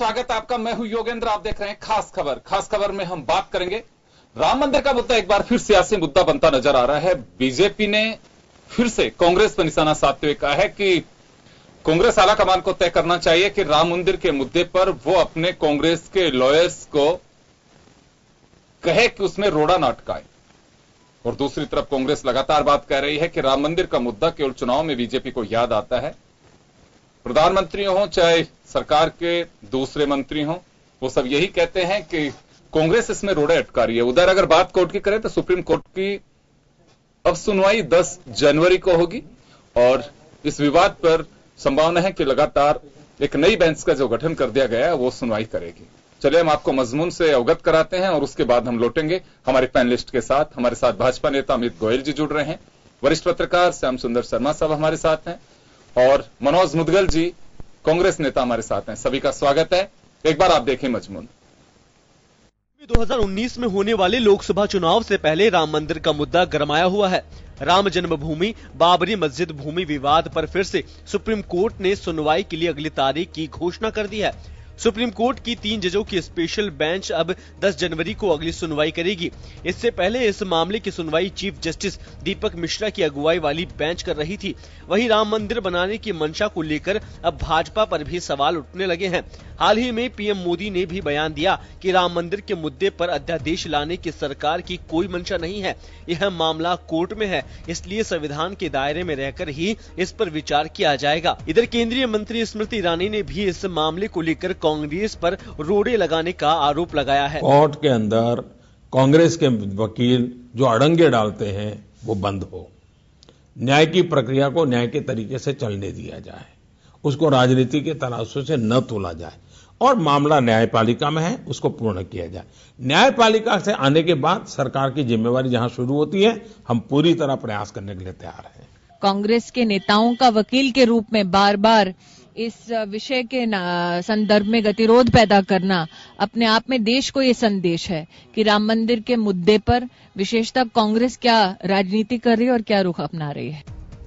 स्वागत है आपका। मैं हूं योगेंद्र, आप देख रहे हैं खास खबर। खास खबर में हम बात करेंगे राम मंदिर का मुद्दा एक बार फिर सियासी मुद्दा बनता नजर आ रहा है। बीजेपी ने फिर से कांग्रेस पर निशाना साधते हुए कहा है कि कांग्रेस आला कमान को तय करना चाहिए कि राम मंदिर के मुद्दे पर वो अपने कांग्रेस के लॉयर्स को कहे कि उसमें रोड़ा ना अटकाए। और दूसरी तरफ कांग्रेस लगातार बात कह रही है कि राम मंदिर का मुद्दा केवल चुनाव में बीजेपी को याद आता है। प्रधानमंत्री हो चाहे सरकार के दूसरे मंत्री हो, वो सब यही कहते हैं कि कांग्रेस इसमें रोड़े अटका रही है। उधर अगर बात कोर्ट की करें तो सुप्रीम कोर्ट की अब सुनवाई 10 जनवरी को होगी और इस विवाद पर संभावना है कि लगातार एक नई बेंच का जो गठन कर दिया गया है वो सुनवाई करेगी। चलिए हम आपको मजमून से अवगत कराते हैं और उसके बाद हम लौटेंगे हमारे पैनलिस्ट के साथ। हमारे साथ भाजपा नेता अमित गोयल जी जुड़ रहे हैं, वरिष्ठ पत्रकार श्याम सुंदर शर्मा साहब हमारे साथ हैं और मनोज मुदगल जी कांग्रेस नेता हमारे साथ हैं। सभी का स्वागत है। एक बार आप देखें मजमून। 2019 में होने वाले लोकसभा चुनाव से पहले राम मंदिर का मुद्दा गरमाया हुआ है। राम जन्मभूमि बाबरी मस्जिद भूमि विवाद पर फिर से सुप्रीम कोर्ट ने सुनवाई के लिए अगली तारीख की घोषणा कर दी है। सुप्रीम कोर्ट की 3 जजों की स्पेशल बेंच अब 10 जनवरी को अगली सुनवाई करेगी। इससे पहले इस मामले की सुनवाई चीफ जस्टिस दीपक मिश्रा की अगुवाई वाली बेंच कर रही थी। वहीं राम मंदिर बनाने की मंशा को लेकर अब भाजपा पर भी सवाल उठने लगे हैं। हाल ही में पीएम मोदी ने भी बयान दिया कि राम मंदिर के मुद्दे पर अध्यादेश लाने की सरकार की कोई मंशा नहीं है, यह मामला कोर्ट में है, इसलिए संविधान के दायरे में रहकर ही इस पर विचार किया जाएगा। इधर केंद्रीय मंत्री स्मृति ईरानी ने भी इस मामले को लेकर कांग्रेस पर रोड़े लगाने का आरोप लगाया है। कोर्ट के अंदर कांग्रेस के वकील जो अड़ंगे डालते हैं वो बंद हो, न्याय की प्रक्रिया को न्याय के तरीके से चलने दिया जाए, उसको राजनीति के तराजू से न तोला जाए और मामला न्यायपालिका में है उसको पूर्ण किया जाए। न्यायपालिका से आने के बाद सरकार की जिम्मेवारी जहां शुरू होती है, हम पूरी तरह प्रयास करने के लिए तैयार हैं। कांग्रेस के नेताओं का वकील के रूप में बार बार इस विषय के संदर्भ में गतिरोध पैदा करना अपने आप में देश को ये संदेश है कि राम मंदिर के मुद्दे पर विशेषतः कांग्रेस क्या राजनीति कर रही है और क्या रुख अपना रही है।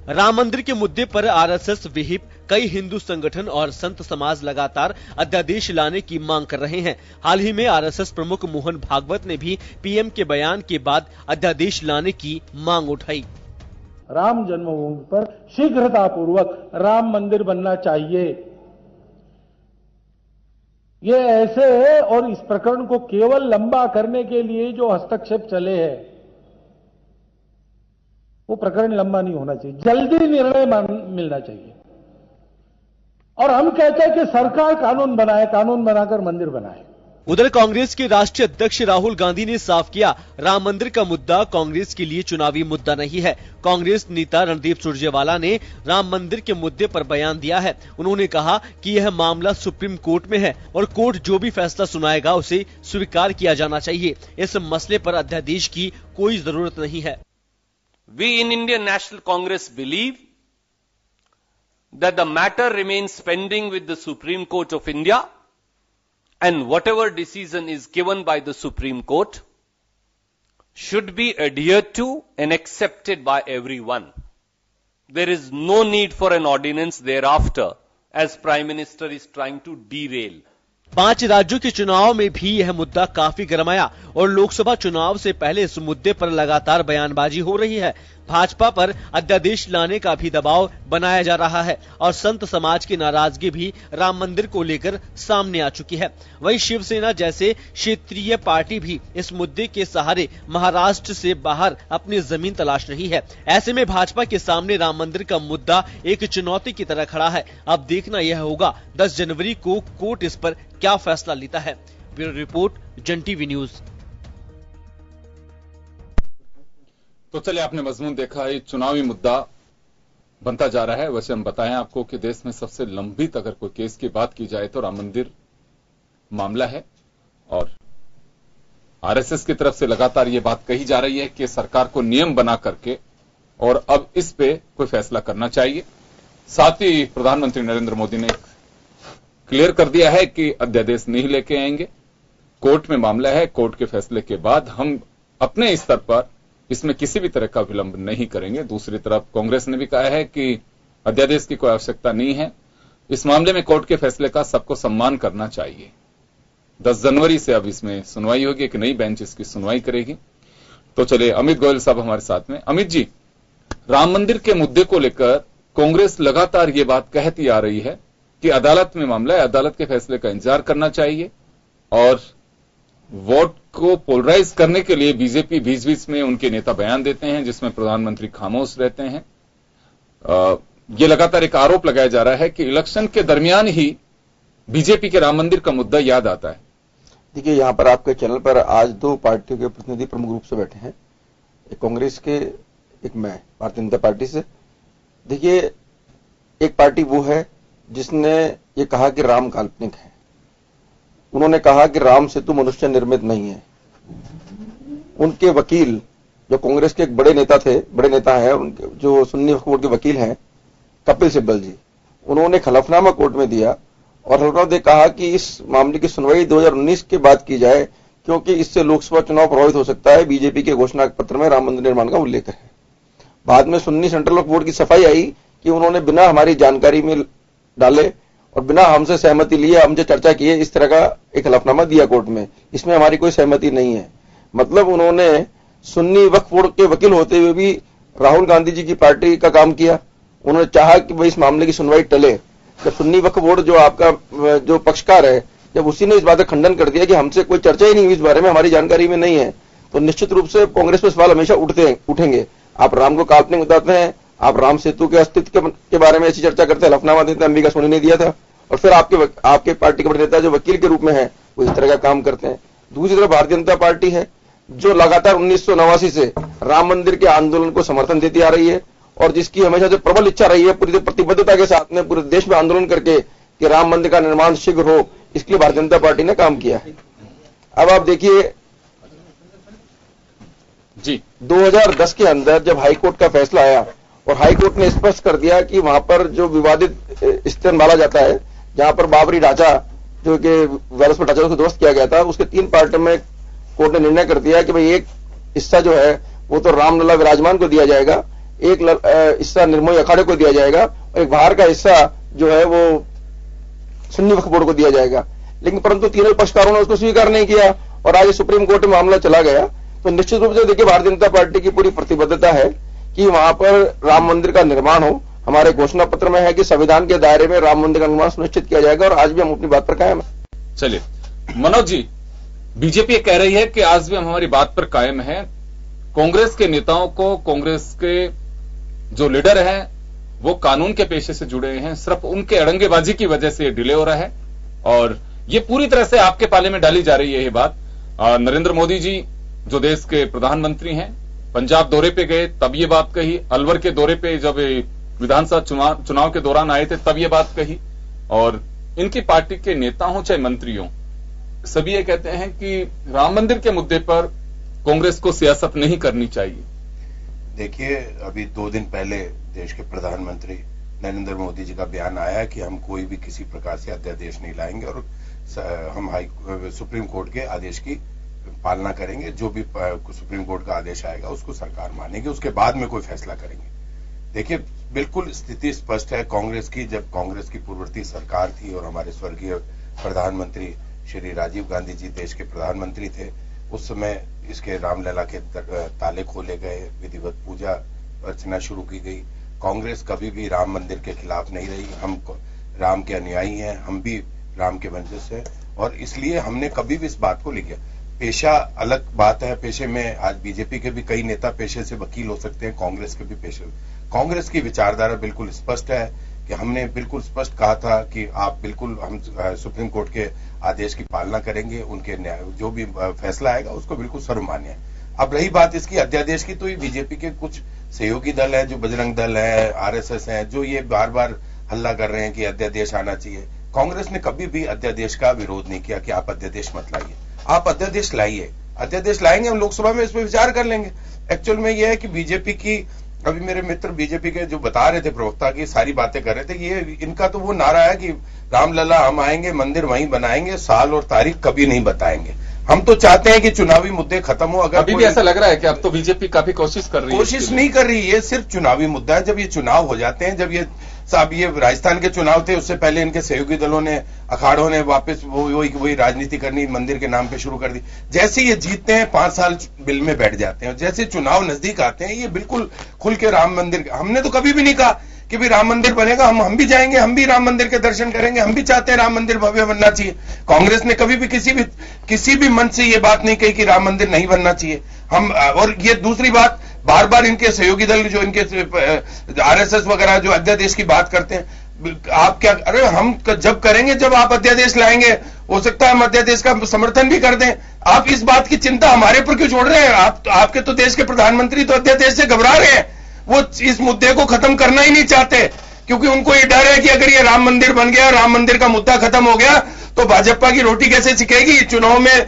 राम मंदिर के मुद्दे पर आरएसएस विहिप कई हिंदू संगठन और संत समाज लगातार अध्यादेश लाने की मांग कर रहे हैं। हाल ही में आरएसएस प्रमुख मोहन भागवत ने भी पीएम के बयान के बाद अध्यादेश लाने की मांग उठाई। राम जन्मभूमि पर शीघ्रतापूर्वक राम मंदिर बनना चाहिए। ये ऐसे है और इस प्रकरण को केवल लंबा करने के लिए जो हस्तक्षेप चले हैं वो प्रकरण लंबा नहीं होना चाहिए, जल्दी निर्णय मिलना चाहिए। और हम कहते हैं कि सरकार कानून बनाए, कानून बनाकर मंदिर बनाए। उधर कांग्रेस के राष्ट्रीय अध्यक्ष राहुल गांधी ने साफ किया, राम मंदिर का मुद्दा कांग्रेस के लिए चुनावी मुद्दा नहीं है। कांग्रेस नेता रणदीप सुरजेवाला ने राम मंदिर के मुद्दे पर बयान दिया है। उन्होंने कहा कि यह मामला सुप्रीम कोर्ट में है और कोर्ट जो भी फैसला सुनाएगा उसे स्वीकार किया जाना चाहिए। इस मसले पर अध्यादेश की कोई जरूरत नहीं है। We in Indian National Congress believe that the matter remains pending with the Supreme Court of India and whatever decision is given by the Supreme Court should be adhered to and accepted by everyone. There is no need for an ordinance thereafter as Prime Minister is trying to derail. 5 राज्यों के चुनाव में भी यह मुद्दा काफी गरमाया और लोकसभा चुनाव से पहले इस मुद्दे पर लगातार बयानबाजी हो रही है। भाजपा पर अध्यादेश लाने का भी दबाव बनाया जा रहा है और संत समाज की नाराजगी भी राम मंदिर को लेकर सामने आ चुकी है। वहीं शिवसेना जैसे क्षेत्रीय पार्टी भी इस मुद्दे के सहारे महाराष्ट्र से बाहर अपनी जमीन तलाश रही है। ऐसे में भाजपा के सामने राम मंदिर का मुद्दा एक चुनौती की तरह खड़ा है। अब देखना यह होगा 10 जनवरी को कोर्ट इस पर क्या फैसला लेता है। ब्यूरो रिपोर्ट, जन टीवी न्यूज। तो चलिए, आपने मजमून देखा, ये चुनावी मुद्दा बनता जा रहा है। वैसे हम बताएं आपको कि देश में सबसे लंबित अगर कोई केस की बात की जाए तो राम मंदिर मामला है और आरएसएस की तरफ से लगातार ये बात कही जा रही है कि सरकार को नियम बना करके और अब इस पे कोई फैसला करना चाहिए। साथ ही प्रधानमंत्री नरेंद्र मोदी ने क्लियर कर दिया है कि अध्यादेश नहीं लेके आएंगे, कोर्ट में मामला है, कोर्ट के फैसले के बाद हम अपने स्तर पर इसमें किसी भी तरह का विलंब नहीं करेंगे। दूसरी तरफ कांग्रेस ने भी कहा है कि अध्यादेश की कोई आवश्यकता नहीं है, इस मामले में कोर्ट के फैसले का सबको सम्मान करना चाहिए। 10 जनवरी से अब इसमें सुनवाई होगी, एक नई बेंच इसकी सुनवाई करेगी। तो चलिए, अमित गोयल साहब हमारे साथ में। अमित जी, राम मंदिर के मुद्दे को लेकर कांग्रेस लगातार ये बात कहती आ रही है कि अदालत में मामला है, अदालत के फैसले का इंतजार करना चाहिए, और वोट को पोलराइज करने के लिए बीजेपी बीच बीच में उनके नेता बयान देते हैं जिसमें प्रधानमंत्री खामोश रहते हैं। ये लगातार एक आरोप लगाया जा रहा है कि इलेक्शन के दरमियान ही बीजेपी के राम मंदिर का मुद्दा याद आता है। देखिए, यहां पर आपके चैनल पर आज 2 पार्टियों के प्रतिनिधि प्रमुख रूप से बैठे हैं, एक कांग्रेस के, एक मैं भारतीय जनता पार्टी से। देखिए, एक पार्टी वो है जिसने ये कहा कि राम काल्पनिक है। उन्होंने कहा कि राम सेतु मनुष्य निर्मित नहीं है। उनके वकील, जो कांग्रेस के एक बड़े नेता हैं, उनके जो सुन्नी वक्फ बोर्ड के वकील हैं, कपिल सिब्बल जी, उन्होंने हलफनामा कोर्ट में दिया और हलफनामा ने कहा कि इस मामले की सुनवाई 2019 के बाद की जाए, क्योंकि इससे लोकसभा चुनाव प्रभावित हो सकता है। बीजेपी के घोषणा पत्र में राम मंदिर निर्माण का उल्लेख है। बाद में सुन्नी सेंट्रल वक्फ बोर्ड की सफाई आई कि उन्होंने बिना हमारी जानकारी में डाले और बिना हमसे सहमति लिए, हमसे चर्चा किए, इस तरह का एक हलफनामा दिया कोर्ट में। इसमें हमारी कोई सहमति नहीं है। मतलब उन्होंने सुन्नी वक्फ बोर्ड के वकील होते हुए भी राहुल गांधी जी की पार्टी का काम किया। उन्होंने चाहा कि भाई इस मामले की सुनवाई टले। जब सुन्नी वक्फ बोर्ड जो आपका जो पक्षकार है, जब उसी ने इस बात का खंडन कर दिया कि हमसे कोई चर्चा ही नहीं हुई इस बारे में, हमारी जानकारी में नहीं है, तो निश्चित रूप से कांग्रेस पर सवाल हमेशा उठेंगे। आप राम को काल्पनिक बताते हैं, आप राम सेतु के अस्तित्व के बारे में ऐसी चर्चा करते हैं, हलफनामा देते हैं, अंबिका सोनी ने दिया था, और फिर आपके पार्टी के बड़े नेता जो वकील के रूप में है वो इस तरह का काम करते हैं। दूसरी तरफ भारतीय जनता पार्टी है जो लगातार 1989 से राम मंदिर के आंदोलन को समर्थन देती आ रही है और जिसकी हमेशा से प्रबल इच्छा रही है पूरी प्रतिबद्धता के साथ में पूरे देश में आंदोलन करके कि राम मंदिर का निर्माण शीघ्र हो, इसके लिए भारतीय जनता पार्टी ने काम किया है। अब आप देखिए जी, 2010 के अंदर जब हाईकोर्ट का फैसला आया और हाईकोर्ट ने स्पष्ट कर दिया कि वहां पर जो विवादित स्थल माना जाता है, जहां पर बाबरी ढांचा जो कि वायरस पर ढांचा उसको ध्वस्त किया गया था, उसके 3 पार्टों में कोर्ट ने निर्णय कर दिया कि भाई एक हिस्सा जो है वो तो रामलला विराजमान को दिया जाएगा, एक हिस्सा निर्मोही अखाड़े को दिया जाएगा और एक बाहर का हिस्सा जो है वो सुन्नी वक्फ बोर्ड को दिया जाएगा। लेकिन परंतु तीनों पक्षकारों ने उसको स्वीकार नहीं किया और आज सुप्रीम कोर्ट में मामला चला गया। तो निश्चित रूप से देखिए, भारतीय जनता पार्टी की पूरी प्रतिबद्धता है कि वहां पर राम मंदिर का निर्माण हो। हमारे घोषणा पत्र में है कि संविधान के दायरे में राम मंदिर का निर्माण सुनिश्चित किया जाएगा और आज भी हम अपनी बात पर कायम है। चलिए मनोज जी, बीजेपी कह रही है कि आज भी हम हमारी बात पर कायम है। कांग्रेस के नेताओं को, कांग्रेस के जो लीडर हैं वो कानून के पेशे से जुड़े हैं, सिर्फ उनके अड़ंगेबाजी की वजह से ये डिले हो रहा है और ये पूरी तरह से आपके पाले में डाली जा रही है ये बात। नरेंद्र मोदी जी जो देश के प्रधानमंत्री हैं, पंजाब दौरे पे गए तब ये बात कही, अलवर के दौरे पे जब विधानसभा चुनाव के दौरान आए थे तब ये बात कही, और इनकी पार्टी के नेता हों चाहे मंत्री हों, सभी ये कहते हैं कि राम मंदिर के मुद्दे पर कांग्रेस को सियासत नहीं करनी चाहिए। देखिए, अभी 2 दिन पहले देश के प्रधानमंत्री नरेंद्र मोदी जी का बयान आया कि हम कोई भी किसी प्रकार से अध्यादेश नहीं लाएंगे और हम सुप्रीम कोर्ट के आदेश की पालना करेंगे। जो भी सुप्रीम कोर्ट का आदेश आएगा उसको सरकार मानेगी, उसके बाद में कोई फैसला करेंगे। देखिए, बिल्कुल स्थिति स्पष्ट है कांग्रेस की। जब कांग्रेस की पूर्ववर्ती सरकार थी और हमारे स्वर्गीय प्रधानमंत्री श्री राजीव गांधी जी देश के प्रधानमंत्री थे, उस समय इसके रामलला के ताले खोले गए, विधिवत पूजा अर्चना शुरू की गई। कांग्रेस कभी भी राम मंदिर के खिलाफ नहीं रही। हम राम के अनुयायी हैं, हम भी राम के वंशज हैं और इसलिए हमने कभी भी इस बात को लिखा। पेशा अलग बात है, पेशे में आज बीजेपी के भी कई नेता पेशे से वकील हो सकते हैं, कांग्रेस के भी पेशे। कांग्रेस की विचारधारा बिल्कुल स्पष्ट है कि हमने बिल्कुल स्पष्ट कहा था कि आप बिल्कुल हम सुप्रीम कोर्ट के आदेश की पालना करेंगे, उनके जो भी फैसला आएगा उसको बिल्कुल सर्वमान्य है। अब रही बात इसकी अध्यादेश की, तो ये बीजेपी के कुछ सहयोगी दल है, जो बजरंग दल है, आरएसएस है, जो ये बार बार हल्ला कर रहे हैं कि अध्यादेश आना चाहिए। कांग्रेस ने कभी भी अध्यादेश का विरोध नहीं किया कि आप अध्यादेश मत लाइए, आप अध्यादेश लाइए। अध्यादेश लाएंगे, हम लोकसभा में इस पर विचार कर लेंगे। एक्चुअल में यह है कि बीजेपी की, अभी मेरे मित्र बीजेपी के जो बता रहे थे, प्रवक्ता की सारी बातें कर रहे थे, ये इनका तो वो नारा है कि रामलला हम आएंगे, मंदिर वहीं बनाएंगे, साल और तारीख कभी नहीं बताएंगे। हम तो चाहते हैं कि चुनावी मुद्दे खत्म हो। अगर अभी भी ऐसा लग रहा है कि अब तो बीजेपी काफी कोशिश कर रही है। कोशिश नहीं कर रही है, सिर्फ चुनावी मुद्दा है। जब ये चुनाव हो जाते हैं, जब ये साहब ये राजस्थान के चुनाव थे, उससे पहले इनके सहयोगी दलों ने, अखाड़ों ने वापस वही राजनीति करनी मंदिर के नाम पे शुरू कर दी। जैसे ये जीतते हैं 5 साल बिल में बैठ जाते हैं, जैसे चुनाव नजदीक आते हैं ये बिल्कुल खुल के राम मंदिर, हमने तो कभी भी नहीं कहा कि भी राम मंदिर बनेगा, हम भी जाएंगे, हम भी राम मंदिर के दर्शन करेंगे, हम भी चाहते हैं राम मंदिर भव्य बनना चाहिए। कांग्रेस ने कभी भी किसी भी मंच से ये बात नहीं कही कि राम मंदिर नहीं बनना चाहिए। हम, और ये दूसरी बात, बार बार इनके सहयोगी दल जो इनके आरएसएस वगैरह जो अध्यादेश की बात करते हैं, आप क्या, अरे हम जब करेंगे जब आप अध्यादेश लाएंगे, हो सकता है हम अध्यादेश का समर्थन भी कर दें। आप इस बात की चिंता हमारे पर क्यों छोड़ रहे हैं? आपके तो देश के प्रधानमंत्री तो अध्यादेश से घबरा रहे हैं, वो इस मुद्दे को खत्म करना ही नहीं चाहते, क्योंकि उनको ये डर है कि अगर ये राम मंदिर बन गया, राम मंदिर का मुद्दा खत्म हो गया, तो भाजपा की रोटी कैसे सिकेगी, चुनाव में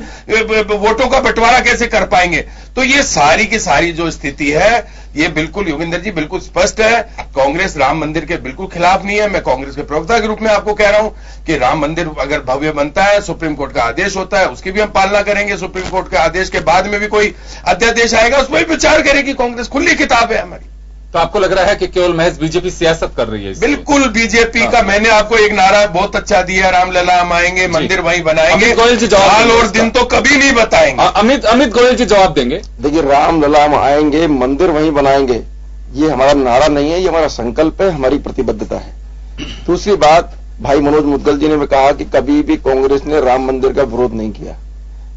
वोटों का बंटवारा कैसे कर पाएंगे। तो ये सारी की सारी जो स्थिति है, ये बिल्कुल योगेंद्र जी बिल्कुल स्पष्ट है। कांग्रेस राम मंदिर के बिल्कुल खिलाफ नहीं है। मैं कांग्रेस के प्रवक्ता के रूप में आपको कह रहा हूं कि राम मंदिर अगर भव्य बनता है, सुप्रीम कोर्ट का आदेश होता है, उसकी भी हम पालना करेंगे। सुप्रीम कोर्ट के आदेश के बाद में भी कोई अध्यादेश आएगा, उसमें भी विचार करेगी कांग्रेस, खुली किताब है हमारी। तो आपको लग रहा है कि केवल महज बीजेपी सियासत कर रही है? बिल्कुल बीजेपी का, मैंने आपको एक नारा बहुत अच्छा दिया, रामलला हम आएंगे, मंदिर वहीं बनाएंगे। अमित गोयल जी जवाब साल और दिन तो कभी नहीं बताएंगे। अमित गोयल जी जवाब देंगे। देखिए, रामलला हम आएंगे, मंदिर वहीं बनाएंगे, ये हमारा नारा नहीं है, ये हमारा संकल्प है, हमारी प्रतिबद्धता है। दूसरी बात, भाई मनोज मुदगल जी ने कहा कि कभी भी कांग्रेस ने राम मंदिर का विरोध नहीं किया।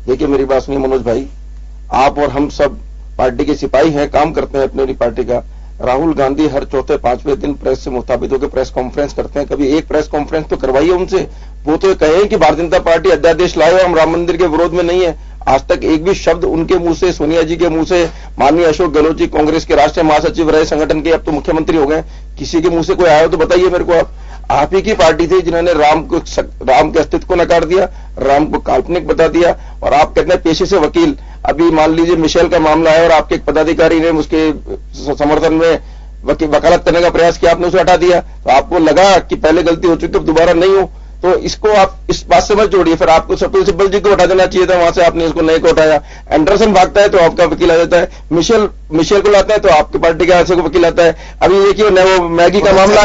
देखिए मेरी बात सुनिए मनोज भाई, आप और हम सब पार्टी के सिपाही हैं, काम करते हैं अपनी पार्टी का। राहुल गांधी हर चौथे 5वें दिन प्रेस से मुखातिब होकर प्रेस कॉन्फ्रेंस करते हैं, कभी एक प्रेस कॉन्फ्रेंस तो करवाइए उनसे। वो तो कहें कि भारतीय जनता पार्टी अध्यादेश लाए और हम राम मंदिर के विरोध में नहीं है। आज तक एक भी शब्द उनके मुंह से, सोनिया जी के मुंह से, माननीय अशोक गहलोत जी कांग्रेस के राष्ट्रीय महासचिव रहे संगठन के, अब तो मुख्यमंत्री हो गए, किसी के मुंह से कोई आया तो बताइए मेरे को। आप ही की पार्टी थी जिन्होंने राम के अस्तित्व को नकार दिया, राम को काल्पनिक बता दिया। और आप कहते हैं पेशे से वकील, अभी मान लीजिए मिशेल का मामला है और आपके एक पदाधिकारी ने उसके समर्थन में वकालत करने का प्रयास किया, आपने उसे हटा दिया। तो आपको लगा कि पहले गलती हो चुकी है, दोबारा नहीं हो, तो इसको आप इस बात से मत जोड़िए। फिर आपको कपिल सिब्बल जी को हटा देना चाहिए था वहां से, आपने इसको नहीं को हटाया। एंडरसन भागता है तो आपका वकील आ जाता है, मिशेल को लाता है तो आपकी पार्टी के हाथ को वकील आता है। अभी देखिए वो मैगी का मामला,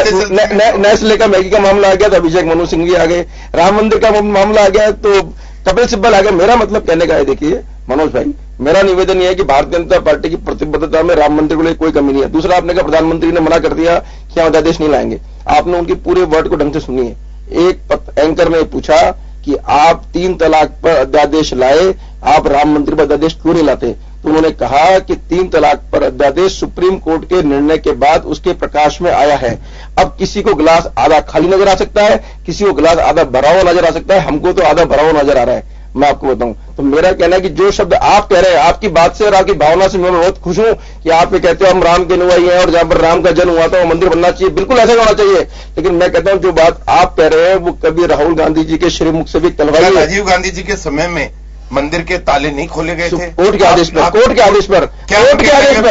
नेस्ले का मैगी का मामला आ गया तो अभिषेक मनु सिंह भी आ गए, राम मंदिर का मामला आ गया तो कपिल सिब्बल आ गया। मेरा मतलब कहने का है, देखिए मनोज भाई, मेरा निवेदन यह है कि भारतीय जनता पार्टी की प्रतिबद्धता में राम मंदिर को लेकर कोई कमी नहीं है। दूसरा, आपने कहा प्रधानमंत्री ने मना कर दिया कि हम अध्यादेश नहीं लाएंगे, आपने उनके पूरे वर्ड को ढंग से सुनिए। एक एंकर ने पूछा कि आप 3 तलाक पर अध्यादेश लाए, आप राम मंदिर पर अध्यादेश क्यों नहीं लाते? तो उन्होंने कहा कि 3 तलाक पर अध्यादेश सुप्रीम कोर्ट के निर्णय के बाद उसके प्रकाश में आया है। अब किसी को गिलास आधा खाली नजर आ सकता है, किसी को गिलास आधा भरा हुआ नजर आ सकता है, हमको तो आधा भरा हुआ नजर आ रहा है। मैं आपको बताऊं तो मेरा कहना है कि जो शब्द आप कह रहे हैं, आपकी बात से और आपकी भावना से मैं बहुत खुश हूं कि आप ये कहते हो हम राम के अनुयायी हैं और जहां पर राम का जन्म हुआ था वो मंदिर बनना चाहिए, बिल्कुल ऐसा होना चाहिए। लेकिन मैं कहता हूं जो बात आप कह रहे हैं वो कभी राहुल गांधी जी के श्रीमुख से भी कलवाई। राजीव गांधी जी के समय में मंदिर के ताले नहीं खोले गए थे कोर्ट के आदेश पर, कोर्ट के आदेश पर,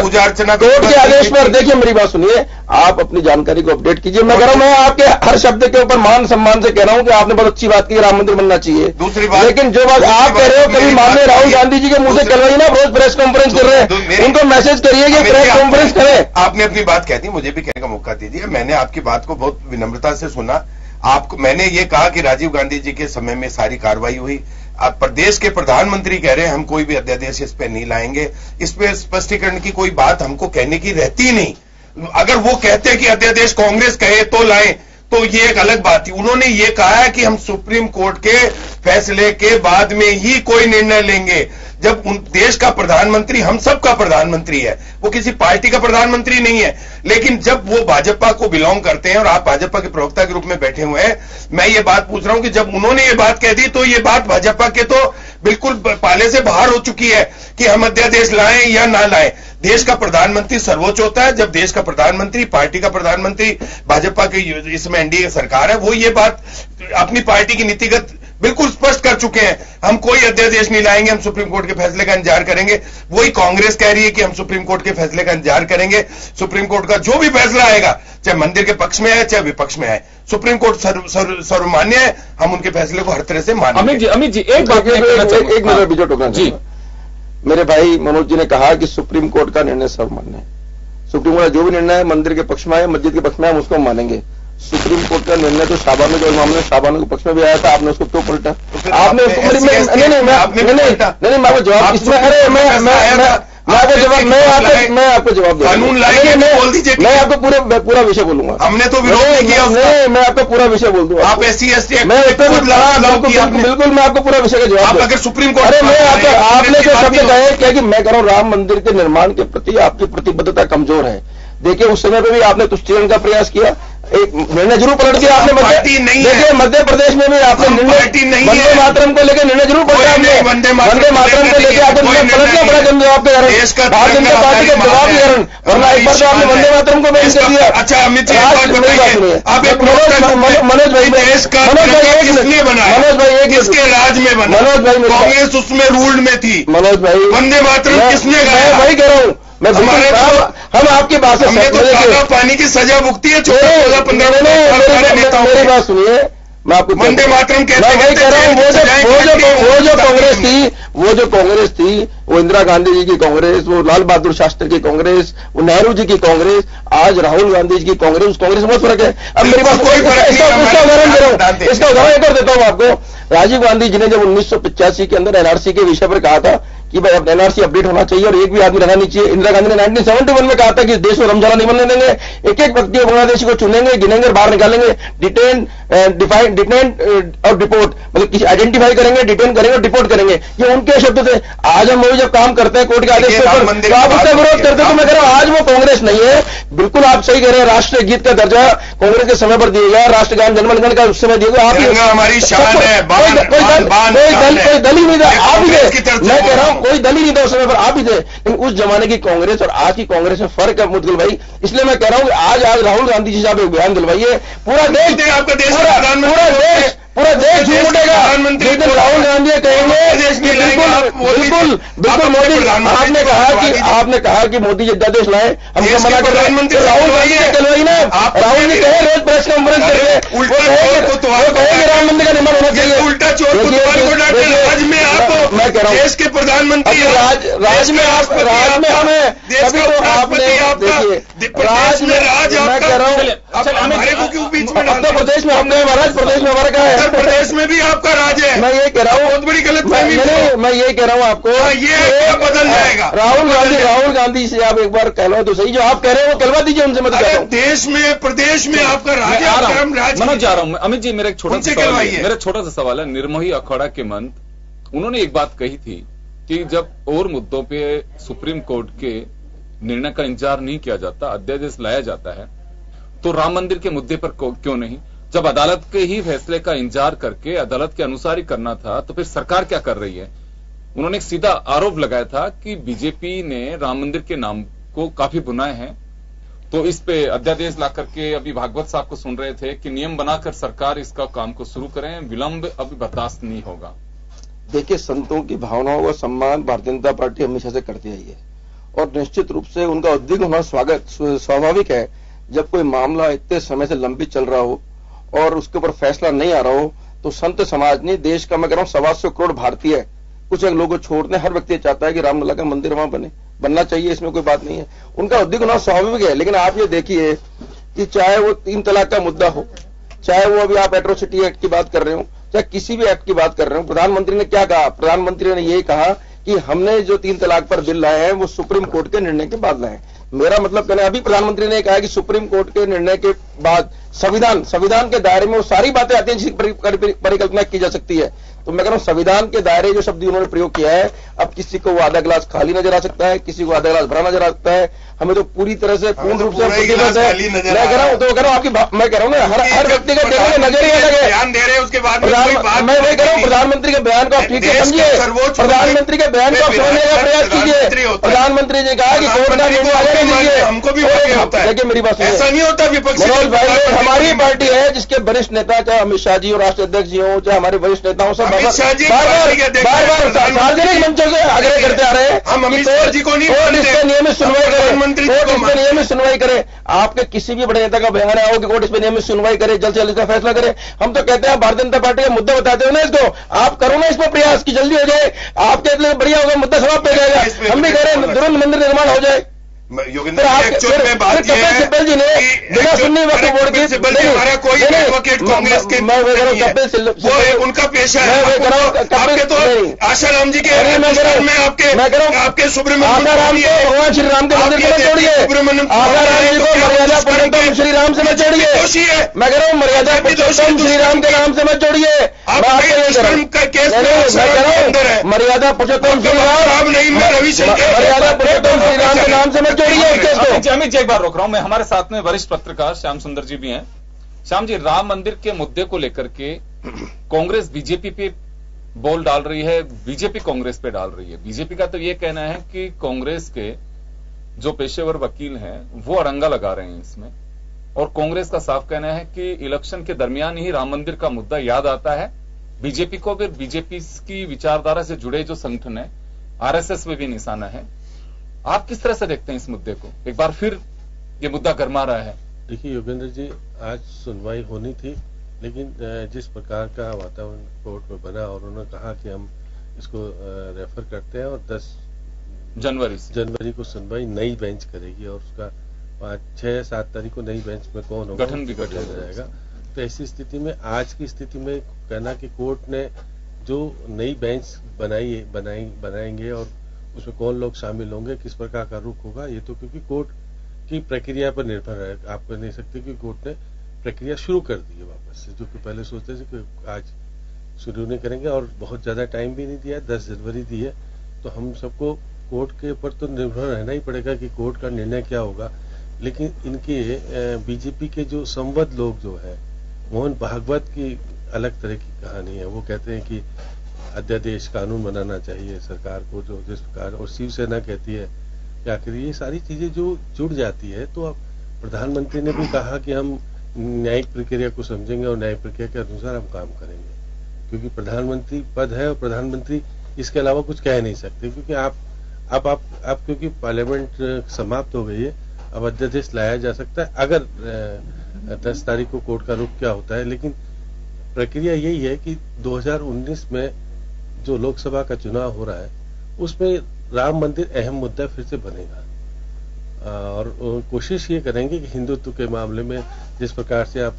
पूजा अर्चना, कोर्ट के आदेश पर। देखिए मेरी बात सुनिए, आप अपनी जानकारी को अपडेट कीजिए। मैं कह रहा हूं, मैं आपके हर शब्द के ऊपर मान सम्मान से कह रहा हूं कि आपने बहुत अच्छी बात की, राम मंदिर बनना चाहिए। दूसरी बात, लेकिन जो बात आप कह रहे हो कभी माननीय राहुल गांधी जी के मुंह से करवाई ना, रोज प्रेस कॉन्फ्रेंस कर रहे हैं, उनको मैसेज करिए कि प्रेस कॉन्फ्रेंस करें। आपने अपनी बात कह दी, मुझे भी कहने का मौका दीजिए। मैंने आपकी बात को बहुत विनम्रता से सुना। आपको मैंने ये कहा कि राजीव गांधी जी के समय में सारी कार्रवाई हुई। आप प्रदेश के प्रधानमंत्री कह रहे हैं हम कोई भी अध्यादेश इस पे नहीं लाएंगे, इस पे स्पष्टीकरण की कोई बात हमको कहने की रहती नहीं। अगर वो कहते हैं कि अध्यादेश कांग्रेस कहे तो लाएं, तो ये एक अलग बात थी। उन्होंने ये कहा है कि हम सुप्रीम कोर्ट के फैसले के बाद में ही कोई निर्णय लेंगे। जब देश का प्रधानमंत्री हम सब का प्रधानमंत्री है, वो किसी पार्टी का प्रधानमंत्री नहीं है। लेकिन जब वो भाजपा को बिलोंग करते हैं और आप भाजपा के प्रवक्ता के रूप में बैठे हुए हैं, मैं ये बात पूछ रहा हूं कि जब उन्होंने ये बात कह दी तो ये बात भाजपा के तो बिल्कुल पाले से बाहर हो चुकी है कि हम अध्यादेश लाएं या ना लाएं। देश का प्रधानमंत्री सर्वोच्च होता है। जब देश का प्रधानमंत्री, पार्टी का प्रधानमंत्री, भाजपा की इसमें एनडीए सरकार है, वो ये बात अपनी पार्टी की नीतिगत बिल्कुल स्पष्ट कर चुके हैं, हम कोई अध्यादेश नहीं लाएंगे, हम सुप्रीम कोर्ट के फैसले का इंतजार करेंगे। वही कांग्रेस कह रही है कि हम सुप्रीम कोर्ट के फैसले का इंतजार करेंगे। सुप्रीम कोर्ट का जो भी फैसला आएगा, चाहे मंदिर के पक्ष में आए चाहे विपक्ष में आए, सुप्रीम कोर्ट सर्वमान्य है, हम उनके फैसले को हर तरह से मानेंगे। अमित जी एक बात एक मिनट बीजो टोकना जी, मेरे भाई मनोज जी ने कहा कि सुप्रीम कोर्ट का निर्णय सर्वमान्य है। सुप्रीम कोर्ट का जो भी निर्णय है, मंदिर के पक्ष में आए मस्जिद के पक्ष में आए, हम उसको मानेंगे। सुप्रीम कोर्ट का निर्णय तो शाबानो जो मामले शाबानो के पक्ष में भी आया था, आपने उसको क्यों पलटा? आपने उसको नहीं मैं आपको जवाब इसमें, अरे मैं आपको जवाब कानून लाएंगे, बोल दीजिए। मैं आपको पूरा विषय बोलूंगा। हमने तो विरोध नहीं किया, मैं आपको पूरा विषय बोल दूंगा। आप SC ST मैं बिल्कुल मैं आपको पूरा विषय का जवाब। अगर सुप्रीम कोर्ट, अरे मैं आपने जो शब्द कहे क्या कि मैं कह रहा हूं राम मंदिर के निर्माण के प्रति आपकी प्रतिबद्धता कमजोर है। देखिए उस समय पे भी आपने तुष्टीकरण का प्रयास किया, एक निर्णय जरूर पलट दिया आपने। देखिए मध्य प्रदेश में भी आपने निर्णय वंदे मातरम को लेकर निर्णय जरूर पलटा आपने। वंदे मातरम को लेकर आपने निर्णय पलट दिया, बड़ा जवाब के कारण, भारतीय जनता पार्टी के जवाब के कारण। वरना एक बार तो आपने वंदे मातरम को बैन कर दिया। अच्छा अमित जी, मनोज भाई किसके राज में बना? मनोज भाई कांग्रेस उसमें रूल्ड में थी। मनोज भाई वंदे मातरम किसने गाया? वही कह रहा हूँ मैं, हम आपकी बात से पानी की सजा भुगती है 14-15 मेरी बात सुनिए, मैं आपको वंदे मातरम कहते हैं। मैं कह रहा हूँ वो जो कांग्रेस थी वो इंदिरा गांधी जी की कांग्रेस, वो लाल बहादुर शास्त्री की कांग्रेस, वो नेहरू जी की कांग्रेस, आज राहुल गांधी जी की कांग्रेस, उस कांग्रेस में बहुत फर्क है। अब मेरी बात इसका उदाहरण दे रहा हूँ, इसका उदाहरण एक और देता हूँ आपको। राजीव गांधी जी ने जब 1985 के अंदर NRC के विषय पर कहा था कि भाई अब NRC अपडेट होना चाहिए और एक भी आदमी रहना नहीं चाहिए, इंदिरा गांधी ने 1971 में कहा था कि इस देश में रमजाना नहीं बनने देंगे, एक एक व्यक्ति को बांग्लादेशी को चुनेंगे, गिनेंगे और बाहर निकालेंगे, डिटेन और डिपोर्ट, मतलब किसी आइडेंटिफाई करेंगे, डिटेन करेंगे और डिपोर्ट करेंगे, ये उनके शब्द थे। आज हम जब काम करते हैं कोर्ट के आदेश पर तो आप उसका विरोध करते हैं। तो मैं कह रहा हूं आज वो कांग्रेस नहीं है। बिल्कुल आप सही कह रहे हैं, राष्ट्रीय गीत का दर्जा कांग्रेस के समय पर दिया गया, राष्ट्रगान जनगण का उस समय दिया गया। आप हमारी शान है, कोई दल ही नहीं था, आप ही थे। मैं कह रहा हूं कोई दल ही नहीं था उस समय पर, आप ही थे। लेकिन उस जमाने की कांग्रेस और आज की कांग्रेस में फर्क है मुद्गल भाई। इसलिए मैं कह रहा हूं कि आज राहुल गांधी जी साहब एक बयान दिलवाइए, पूरा देश, आपका देश, पूरा देश झूठ उठेगा। प्रधानमंत्री राहुल गांधी कहेंगे बिल्कुल मोदी, आपने कहा कि मोदी जी अध्यादेश लाए, हमको मना कर रहे। राहुल गांधी ने कलवाई ना, राहुल जी कहे रोज प्रेस कॉन्फ्रेंस करके, वो कहेंगे राम मंदिर का निर्माण होना चाहिए। उल्टा चोर राज में आप, मैं कह रहा हूँ देश के प्रधानमंत्री, राज में हमें देश का आपने देखिए राज में राज, मैं कह रहा हूँ हमारे को क्यों बीच में? उत्तर प्रदेश में हमने महाराज, प्रदेश में हमारा क्या है? उत्तर प्रदेश में भी आपका राज है। मैं ये कह रहा हूँ, बहुत बड़ी गलतफहमी। मैं ये कह रहा हूँ आपको, ये बदल जाएगा। राहुल गांधी से आप एक बार कहलो तो सही, जो आप कह रहे हैं वो कहलवा दीजिए उनसे। मैं कहता हूँ देश में, प्रदेश में आपका राज है। मनोज जा रहा हूँ। अमित जी मेरा एक छोटा सा सवाल है। निर्मोही अखाड़ा के मंत उन्होंने एक बात कही थी कि जब और मुद्दों पे सुप्रीम कोर्ट के निर्णय का इंतजार नहीं किया जाता, अध्यादेश लाया जाता है, तो राम मंदिर के मुद्दे पर क्यों नहीं? जब अदालत के ही फैसले का इंतजार करके अदालत के अनुसार ही करना था, तो फिर सरकार क्या कर रही है? उन्होंने एक सीधा आरोप लगाया था कि बीजेपी ने राम मंदिर के नाम को काफी बुनाए हैं। तो इस पे अध्यादेश ला करके अभी भागवत साहब को सुन रहे थे कि नियम बनाकर सरकार इसका काम को शुरू करें, विलंब अभी बर्दाश्त नहीं होगा। देखिए, संतों की भावनाओं का सम्मान भारतीय जनता पार्टी हमेशा से करती आई है और निश्चित रूप से उनका उद्विग्न होना स्वाभाविक है। जब कोई मामला इतने समय से लंबित चल रहा हो और उसके ऊपर फैसला नहीं आ रहा हो, तो संत समाज ने, देश का मैं कह रहा हूं 125 करोड़ भारतीय है, कुछ लोगों को छोड़ने हर व्यक्ति चाहता है कि रामलला का मंदिर वहां बनना चाहिए, इसमें कोई बात नहीं है। उनका उद्विग्न होना स्वाभाविक है। लेकिन आप ये देखिए कि चाहे वो 3 तलाक का मुद्दा हो, चाहे वो अभी आप एट्रोसिटी एक्ट की बात कर रहे हो, चाहे किसी भी एक्ट की बात कर रहे हो, प्रधानमंत्री ने क्या कहा? प्रधानमंत्री ने यही कहा कि हमने जो 3 तलाक पर बिल लाए हैं वो सुप्रीम कोर्ट के निर्णय के बाद लाए हैं। मेरा मतलब कहना है, अभी प्रधानमंत्री ने कहा कि सुप्रीम कोर्ट के निर्णय के बाद संविधान के दायरे में वो सारी बातें आती हैं जिसकी परिकल्पना की जा सकती है। तो मैं कह रहा हूं संविधान के दायरे जो शब्द उन्होंने प्रयोग किया है, अब किसी को वो आधा गिलास खाली नजर आ सकता है, किसी को आधा गिलास भरा नजर आ सकता है। हमें तो पूरी तरह से पूर्ण रूप से प्रतिबद्ध है। मैं कह रहा हूं मैं कह रहा हूं ना, हर व्यक्ति का देखने का नजरिया अलग है। ध्यान दे रहे हैं उसके बाद मैं कह रहा हूं प्रधानमंत्री के बयान को आप ठीक से समझिए, प्रधानमंत्री के बयान को आप समझने का प्रयास कीजिए। होता है। प्रधानमंत्री ने कहा कि कोर्ट का निर्णय आगे लीजिए, हमको भी मौके होता है। देखिए मेरी बात सुनिए, ऐसा नहीं होता विपक्ष हमारी पार्टी है जिसके वरिष्ठ नेता चाहे अमित शाह जी और राष्ट्रीय अध्यक्ष जी हो, चाहे हमारे वरिष्ठ नेता हो, सब बार सार्वजनिक मंचों से आग्रह करते आ रहे हैं हम अमित शाह जी को नहीं कोर्ट इस पर नियमित सुनवाई करे, कोर्ट इस पर नियमित सुनवाई करे। आपके किसी भी बड़े नेता का बयान आया हो कि कोर्ट इस पर नियमित सुनवाई करे, जल्द से जल्द इसका फैसला करे। हम तो कहते हैं भारतीय जनता पार्टी का मुद्दा बताते हो ना इसको, आप करो ना इस पर प्रयास की जल्दी हो जाए, आपके लिए बढ़िया होगा, मुद्दा समाप्त हो जाएगा। हम भी कह रहे हैं तुरंत मंदिर निर्माण हो जाए। योगेंद्र एक्चुअल में बात यह है कपिल जी ने बिना सुनने वक्त बोर्ड की हमारा कोई एडवोकेट कांग्रेस के वो उनका पेशा है। आपके तो आशाराम जी के में आपके सुब्रमण्यम भगवान श्री राम के मंदिर से मत जोड़िए, आशाराम जी को मर्यादा पुरुषोत्तम श्री राम से मत जोड़िए। मैं कह रहा हूँ मर्यादा पुरुषोत्तम श्री राम के नाम से मत जोड़िए। मर्यादा पुरुषोत्तम श्री राम नहीं, मैं रविशंकर मर्यादा पुरुषोत्तम श्री राम के नाम से मत अमित जी एक बार रोक रहा हूं मैं, हमारे साथ में वरिष्ठ पत्रकार श्याम सुंदर जी भी हैं। श्याम जी, राम मंदिर के मुद्दे को लेकर के कांग्रेस बीजेपी पे बॉल डाल रही है, बीजेपी कांग्रेस पे डाल रही है। बीजेपी का तो ये कहना है कि कांग्रेस के जो पेशेवर वकील हैं वो अड़ंगा लगा रहे हैं इसमें, और कांग्रेस का साफ कहना है कि इलेक्शन के दरमियान ही राम मंदिर का मुद्दा याद आता है बीजेपी को। फिर बीजेपी की विचारधारा से जुड़े जो संगठन है, आरएसएस में भी निशाना है। आप किस तरह से देखते हैं इस मुद्दे को? एक बार फिर ये मुद्दा गरमा रहा है। देखिए योगेंद्र जी, आज सुनवाई होनी थी, लेकिन जिस प्रकार का वातावरण कोर्ट में बना और उन्होंने कहा कि हम इसको रेफर करते हैं और 10 जनवरी को सुनवाई नई बेंच करेगी और उसका 6-7 तारीख को नई बेंच में कौन होगा गठन भी कर जाएगा। तो ऐसी स्थिति में आज की स्थिति में कहना कि कोर्ट ने जो नई बेंच बनाएंगे और उसमें कौन लोग शामिल होंगे, किस प्रकार का रुख होगा, ये तो क्योंकि कोर्ट की प्रक्रिया पर निर्भर है। आप कह नहीं सकते कि कोर्ट ने प्रक्रिया शुरू कर दी है वापस से, जो कि पहले सोचते थे कि आज शुरू नहीं करेंगे और बहुत ज्यादा टाइम भी नहीं दिया, 10 जनवरी दी है। तो हम सबको कोर्ट के ऊपर तो निर्भर रहना ही पड़ेगा कि कोर्ट का निर्णय क्या होगा। लेकिन इनके बीजेपी के जो संवद लोग जो है, मोहन भागवत की अलग तरह की कहानी है। वो कहते हैं कि अध्यादेश कानून बनाना चाहिए सरकार को, जो जिस प्रकार, और शिवसेना कहती है कि आखिर ये सारी चीजें जो जुड़ जाती है। तो अब प्रधानमंत्री ने भी कहा कि हम न्यायिक प्रक्रिया को समझेंगे और न्यायिक प्रक्रिया के अनुसार हम काम करेंगे, क्योंकि प्रधानमंत्री पद है और प्रधानमंत्री इसके अलावा कुछ कह नहीं सकते। क्योंकि आप क्योंकि पार्लियामेंट समाप्त हो गई है, अब अध्यादेश लाया जा सकता है अगर 10 तारीख को कोर्ट का रुख क्या होता है। लेकिन प्रक्रिया यही है कि 2019 में जो लोकसभा का चुनाव हो रहा है उसमें राम मंदिर अहम मुद्दा फिर से बनेगा और कोशिश ये करेंगे कि हिंदुत्व के मामले में जिस प्रकार से आप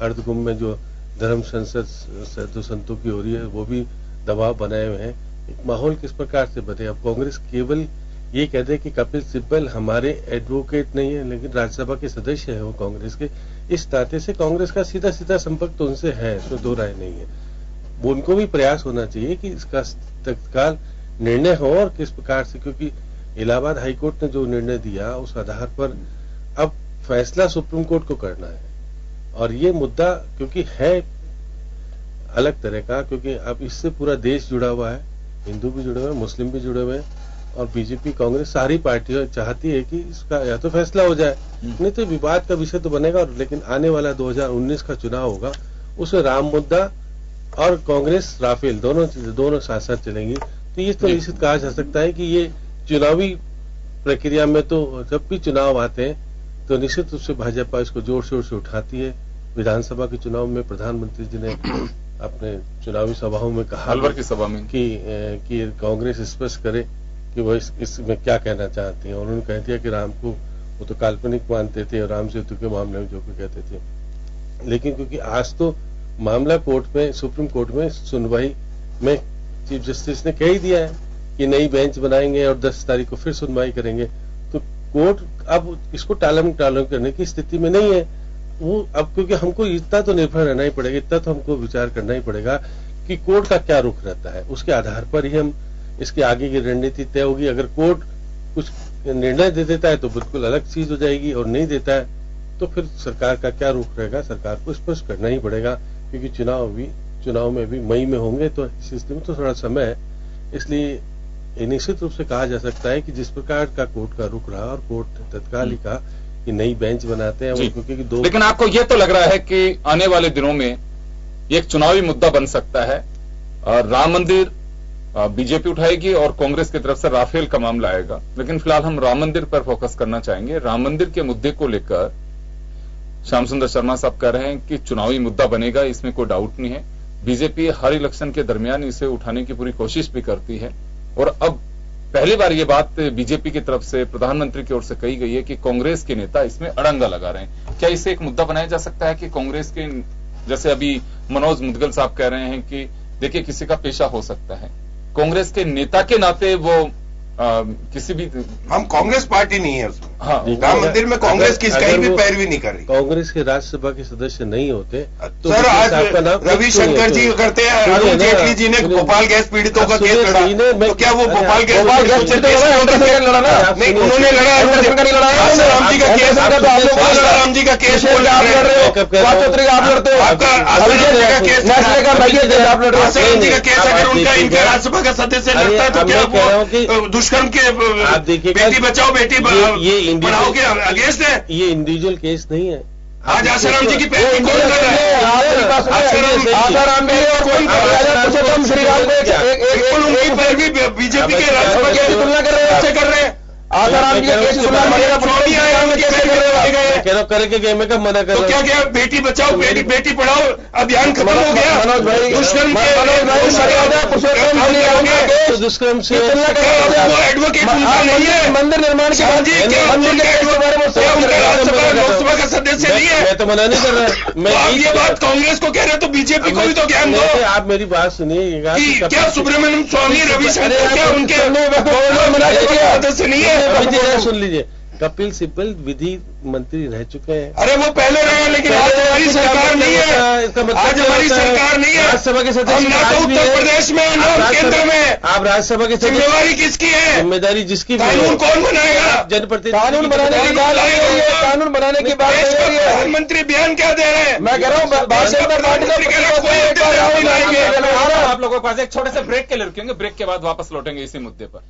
अर्धकुंभ में जो धर्म संसद जो संतों की हो रही है वो भी दबाव बनाए हुए हैं। एक माहौल किस प्रकार से बने। अब कांग्रेस केवल ये कहते हैं कि कपिल सिब्बल हमारे एडवोकेट नहीं है, लेकिन राज्यसभा के सदस्य है वो कांग्रेस के। इस नाते से कांग्रेस का सीधा सीधा संपर्क तो उनसे है, इसमें दो राय नहीं है। वो उनको भी प्रयास होना चाहिए कि इसका तत्काल निर्णय हो और किस प्रकार से, क्योंकि इलाहाबाद हाईकोर्ट ने जो निर्णय दिया उस आधार पर अब फैसला सुप्रीम कोर्ट को करना है। और ये मुद्दा क्योंकि है अलग तरह का, क्योंकि अब इससे पूरा देश जुड़ा हुआ है, हिंदू भी जुड़े हुए हैं, मुस्लिम भी जुड़े हुए हैं और बीजेपी कांग्रेस सारी पार्टियां चाहती है कि इसका या तो फैसला हो जाए, नहीं तो विवाद का विषय तो बनेगा। लेकिन आने वाला 2019 का चुनाव होगा, उसमें राम मुद्दा और कांग्रेस राफेल दोनों साथ साथ चलेंगी। तो ये तो निश्चित कहा जा सकता है कि ये चुनावी प्रक्रिया में तो जब भी चुनाव आते हैं तो निश्चित रूप से भाजपा इसको जोर शोर से उठाती है। विधानसभा के चुनाव में प्रधानमंत्री जी ने अपने चुनावी सभाओं में कहा अलवर की सभा में कि कांग्रेस स्पष्ट करे कि वो इसमें क्या कहना चाहती है। उन्होंने कह दिया कि राम को वो तो काल्पनिक मानते थे और राम सेतु के मामले में जो भी कहते थे। लेकिन क्योंकि आज तो मामला कोर्ट में, सुप्रीम कोर्ट में सुनवाई में चीफ जस्टिस ने कह ही दिया है कि नई बेंच बनाएंगे और 10 तारीख को फिर सुनवाई करेंगे। तो कोर्ट अब इसको टालम करने की स्थिति में नहीं है। वो अब क्योंकि हमको इतना तो निर्भर रहना ही पड़ेगा, इतना तो हमको विचार करना ही पड़ेगा कि कोर्ट का क्या रुख रहता है। उसके आधार पर ही हम इसके आगे की रणनीति तय होगी। अगर कोर्ट कुछ निर्णय दे देता है तो बिल्कुल अलग चीज हो जाएगी, और नहीं देता है तो फिर सरकार का क्या रुख रहेगा, सरकार को स्पष्ट करना ही पड़ेगा। क्योंकि चुनाव में भी मई में होंगे, तो इस स्थिति में तो थोड़ा समय है। इसलिए निश्चित रूप से कहा जा सकता है कि जिस प्रकार का कोर्ट का रुख रहा और कोर्ट तत्काल ही कहा कि नई बेंच बनाते हैं वो, क्योंकि दो। लेकिन आपको यह तो लग रहा है कि आने वाले दिनों में एक चुनावी मुद्दा बन सकता है, राम मंदिर बीजेपी उठाएगी और कांग्रेस की तरफ से राफेल का मामला आएगा, लेकिन फिलहाल हम राम मंदिर पर फोकस करना चाहेंगे। राम मंदिर के मुद्दे को लेकर श्याम सुंदर शर्मा साहब कह रहे हैं कि चुनावी मुद्दा बनेगा, इसमें कोई डाउट नहीं है। बीजेपी हर इलेक्शन के दरमियान इसे उठाने की पूरी कोशिश भी करती है और अब पहली बार ये बात बीजेपी की तरफ से प्रधानमंत्री की ओर से कही गई है कि कांग्रेस के नेता इसमें अड़ंगा लगा रहे हैं। क्या इसे एक मुद्दा बनाया जा सकता है कि कांग्रेस के, जैसे अभी मनोज मुदगल साहब कह रहे हैं कि देखिए किसी का पेशा हो सकता है, कांग्रेस के नेता के नाते वो किसी भी, हम कांग्रेस पार्टी नहीं है उसमें। हाँ, राम मंदिर में कांग्रेस की कहीं भी पैरवी नहीं कर रही। कांग्रेस के राज्यसभा के सदस्य नहीं होते तो सर आज रविशंकर जी करते हैं, अरुण जेटली जी ने भोपाल गैस पीड़ितों का केस लड़ा, तो क्या वो भोपाल गैस नहीं उन्होंने लड़ा, राम जी का केस, राम जी का केस अगर उनका इनका राज्यसभा का सदस्य लड़ता है तो क्या वो दुष्कर्म के आप देखिए बेटी बचाओ बेटी पढ़ाओ के अगेंस्ट है? ये इंडिविजुअल केस नहीं है। आज आसाराम जी की पैरवी कौन कर रहा है? आसाराम जी और कौन कर रहा है? बिल्कुल उनकी पैरवी बीजेपी के राज्यसभा की तुलना कर रहे हैं, कर रहे हैं। आसाराम जी के केस करके गए, मैं कब मना कर तो क्या बेटी बचाओ बेटी पढ़ाओ अभियान खत्म हो गया? दुष्कर्म दुष्कर्म से वो एडवोकेट उनका नहीं है, मंदिर निर्माण लोकसभा का सदस्य नहीं है। मैं तो मना नहीं कर रहा, मैं आप ये बात कांग्रेस को कह रहे हो तो बीजेपी को भी तो ज्ञान दो। आप मेरी बात सुनिए, क्या सुब्रमण्यम स्वामी रविशंकर क्या उनके सदस्य नहीं है? सुन लीजिए, कपिल सिब्बल विधि मंत्री रह चुके हैं। अरे वो पहले रहे लेकिन आज हमारी सरकार नहीं है, इसका मतलब आज हमारी सरकार नहीं है। राज्यसभा के सदस्य ना तो उत्तर प्रदेश में ना केंद्र में। आप राज्यसभा के जिम्मेवारी किसकी है? जिम्मेदारी जिसकी कानून कौन बनाएगा? जनप्रतिनिधि कानून बनाने की बात कानून बनाने की बात प्रधानमंत्री बयान क्या दे रहे हैं? मैं कह रहा हूँ आप लोगों के पास एक छोटे से ब्रेक के लिए रुकेंगे, ब्रेक के बाद वापस लौटेंगे इसी मुद्दे पर।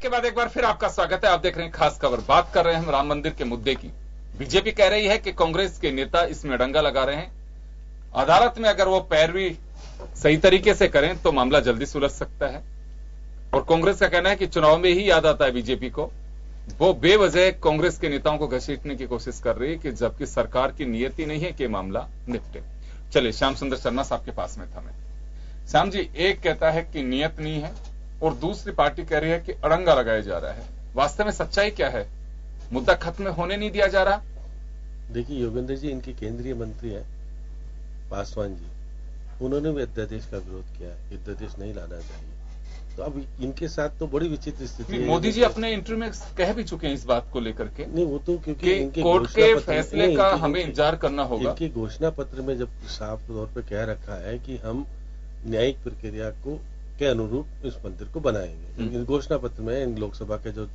के बाद एक बार फिर आपका स्वागत है। आप देख रहे हैं खास खबर। बात कर रहे हैं हम राम मंदिर के मुद्दे की। बीजेपी कह रही है कि कांग्रेस के नेता इसमें अड़ंगा लगा रहे हैं। अदालत में अगर वो पैरवी सही तरीके से करें तो मामला जल्दी सुलझ सकता है। और कांग्रेस का कहना है कि चुनाव में ही याद आता है बीजेपी को, वो बेवजह कांग्रेस के नेताओं को घसीटने की कोशिश कर रही है कि जबकि सरकार की नियति नहीं है कि मामला निपटे। चलिए श्याम सुंदर शर्मा साहब के पास में था मैं। श्याम जी, एक कहता है कि नियत नहीं है और दूसरी पार्टी कह रही है कि अड़ंगा लगाया जा रहा है। वास्तव में सच्चाई क्या है? मुद्दा खत्म होने नहीं दिया जा रहा? देखिए योगेंद्र जी, इनके केंद्रीय मंत्री है पासवान जी, उन्होंने भी अध्यादेश का विरोध किया है, अध्यादेश नहीं लाना चाहिए। तो अब इनके साथ तो बड़ी विचित्र स्थिति है। मोदी जी अपने इंटरव्यू में कह भी चुके हैं इस बात को लेकर के। नहीं, वो तो क्योंकि इनके कोर्ट के फैसले का हमें इंतजार करना होगा। इनके घोषणा पत्र में जब साफ तौर पर कह रखा है कि हम न्यायिक प्रक्रिया के अनुरूप इस मंदिर को बनाएंगे। घोषणा पत्र में इन लोकसभा के जो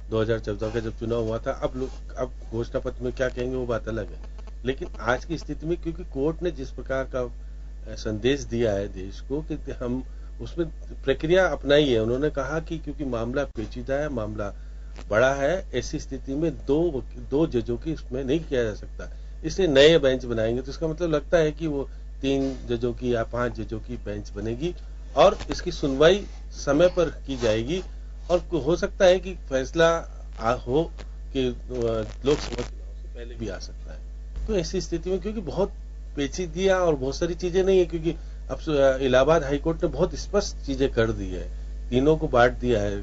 2014 का जब चुनाव हुआ था, अब घोषणा पत्र में क्या कहेंगे वो बात अलग है। लेकिन आज की स्थिति में क्योंकि कोर्ट ने जिस प्रकार का संदेश दिया है देश को कि हम उसमें प्रक्रिया अपनाई है, उन्होंने कहा कि क्योंकि मामला पेचीदा है, मामला बड़ा है, ऐसी स्थिति में दो जजों की इसमें नहीं किया जा सकता, इसलिए नए बेंच बनाएंगे। तो इसका मतलब लगता है कि वो 3 जजों की या 5 जजों की बेंच बनेगी और इसकी सुनवाई समय पर की जाएगी और हो सकता है कि फैसला हो कि लोकसभा चुनाव से पहले भी आ सकता है। तो ऐसी स्थिति में क्योंकि बहुत पेचीदा और बहुत सारी चीजें नहीं है, क्योंकि अब इलाहाबाद हाईकोर्ट ने बहुत स्पष्ट चीजें कर दी है, तीनों को बांट दिया है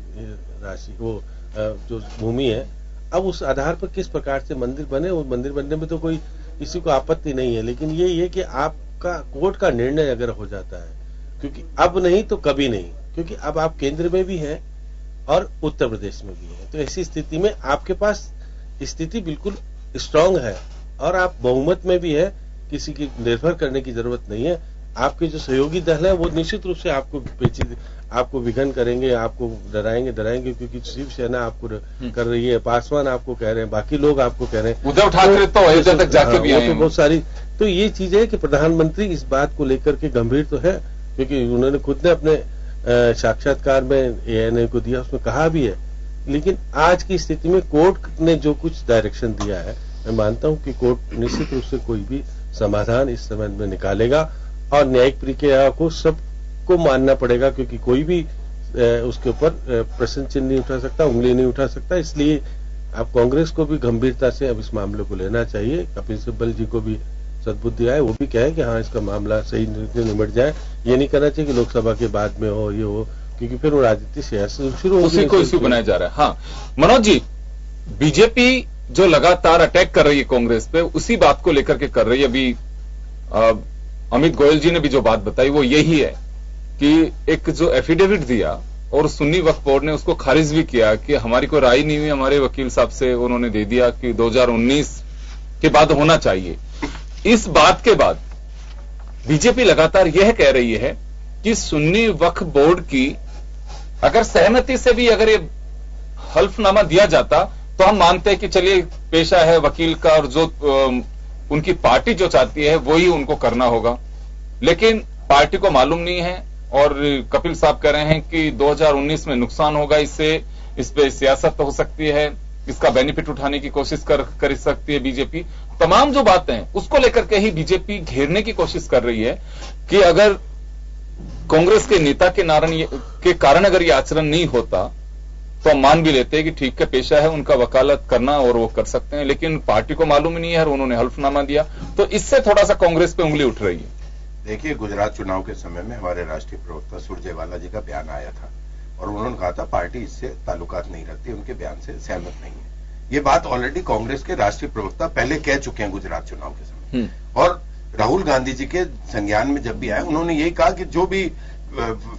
राशि, वो जो भूमि है। अब उस आधार पर किस प्रकार से मंदिर बने, वो मंदिर बनने में तो कोई किसी को आपत्ति नहीं है, लेकिन ये कि आपका कोर्ट का निर्णय अगर हो जाता है, क्योंकि अब नहीं तो कभी नहीं, क्योंकि अब आप केंद्र में भी हैं और उत्तर प्रदेश में भी हैं। तो ऐसी स्थिति में आपके पास स्थिति बिल्कुल स्ट्रांग है और आप बहुमत में भी है, किसी की निर्भर करने की जरूरत नहीं है। आपके जो सहयोगी दल है वो निश्चित रूप से आपको विघन करेंगे, आपको डराएंगे क्योंकि शिवसेना आपको कर रही है, पासवान आपको कह रहे हैं, बाकी लोग आपको कह रहे हैं, उद्धव ठाकरे तो अयोध्या तक जाके भी आए हैं। बहुत सारी तो ये चीज है कि प्रधानमंत्री इस बात को लेकर के गंभीर तो है, क्योंकि उन्होंने खुद ने अपने साक्षात्कार में एएनआई को दिया, उसमें कहा भी है। लेकिन आज की स्थिति में कोर्ट ने जो कुछ डायरेक्शन दिया है, मैं मानता हूं कि कोर्ट निश्चित रूप से कोई भी समाधान इस संबंध में निकालेगा और न्यायिक प्रक्रिया को सबको मानना पड़ेगा, क्योंकि कोई भी उसके ऊपर प्रश्न चिन्ह नहीं उठा सकता, उंगली नहीं उठा सकता। इसलिए अब कांग्रेस को भी गंभीरता से अब इस मामले को लेना चाहिए। कपिल सिब्बल जी को भी सद्बुद्धि आए, वो भी कहे कि हाँ इसका मामला सही निमट जाए। ये नहीं करना चाहिए कि लोकसभा के बाद में हो, ये हो, क्योंकि फिर वो राजनीति शुरू उसी को इश्यू बनाया जा रहा है। हाँ मनोज जी, बीजेपी जो लगातार अटैक कर रही है कांग्रेस पे, उसी बात को लेकर के कर रही है। अभी अमित गोयल जी ने भी जो बात बताई वो यही है कि एक जो एफिडेविट दिया और सुन्नी वक्फ बोर्ड ने उसको खारिज भी किया कि हमारी कोई राय नहीं हुई, हमारे वकील साहब से उन्होंने दे दिया कि 2019 के बाद होना चाहिए। इस बात के बाद बीजेपी लगातार यह कह रही है कि सुन्नी वक्फ बोर्ड की अगर सहमति से भी अगर ये हल्फनामा दिया जाता तो हम मानते हैं कि चलिए पेशा है वकील का, और जो उनकी पार्टी जो चाहती है वही उनको करना होगा। लेकिन पार्टी को मालूम नहीं है और कपिल साहब कह रहे हैं कि 2019 में नुकसान होगा, इससे इस पे सियासत हो सकती है, इसका बेनिफिट उठाने की कोशिश कर सकती है बीजेपी। तमाम जो बातें हैं उसको लेकर के ही बीजेपी घेरने की कोशिश कर रही है कि अगर कांग्रेस के नेता के कारण अगर ये आचरण नहीं होता तो हम मान भी लेते हैं कि ठीक है पेशा है उनका वकालत करना और वो कर सकते हैं, लेकिन पार्टी को मालूम ही नहीं है और उन्होंने हल्फनामा दिया, तो इससे थोड़ा सा कांग्रेस पे उंगली उठ रही है। देखिए, गुजरात चुनाव के समय में हमारे राष्ट्रीय प्रवक्ता सुरजेवाला जी का बयान आया था और उन्होंने कहा था पार्टी इससे ताल्लुकात नहीं रखती, उनके बयान से सहमत नहीं है। ये बात ऑलरेडी कांग्रेस के राष्ट्रीय प्रवक्ता पहले कह चुके हैं गुजरात चुनाव के समय। और राहुल गांधी जी के संज्ञान में जब भी आए उन्होंने यही कहा कि जो भी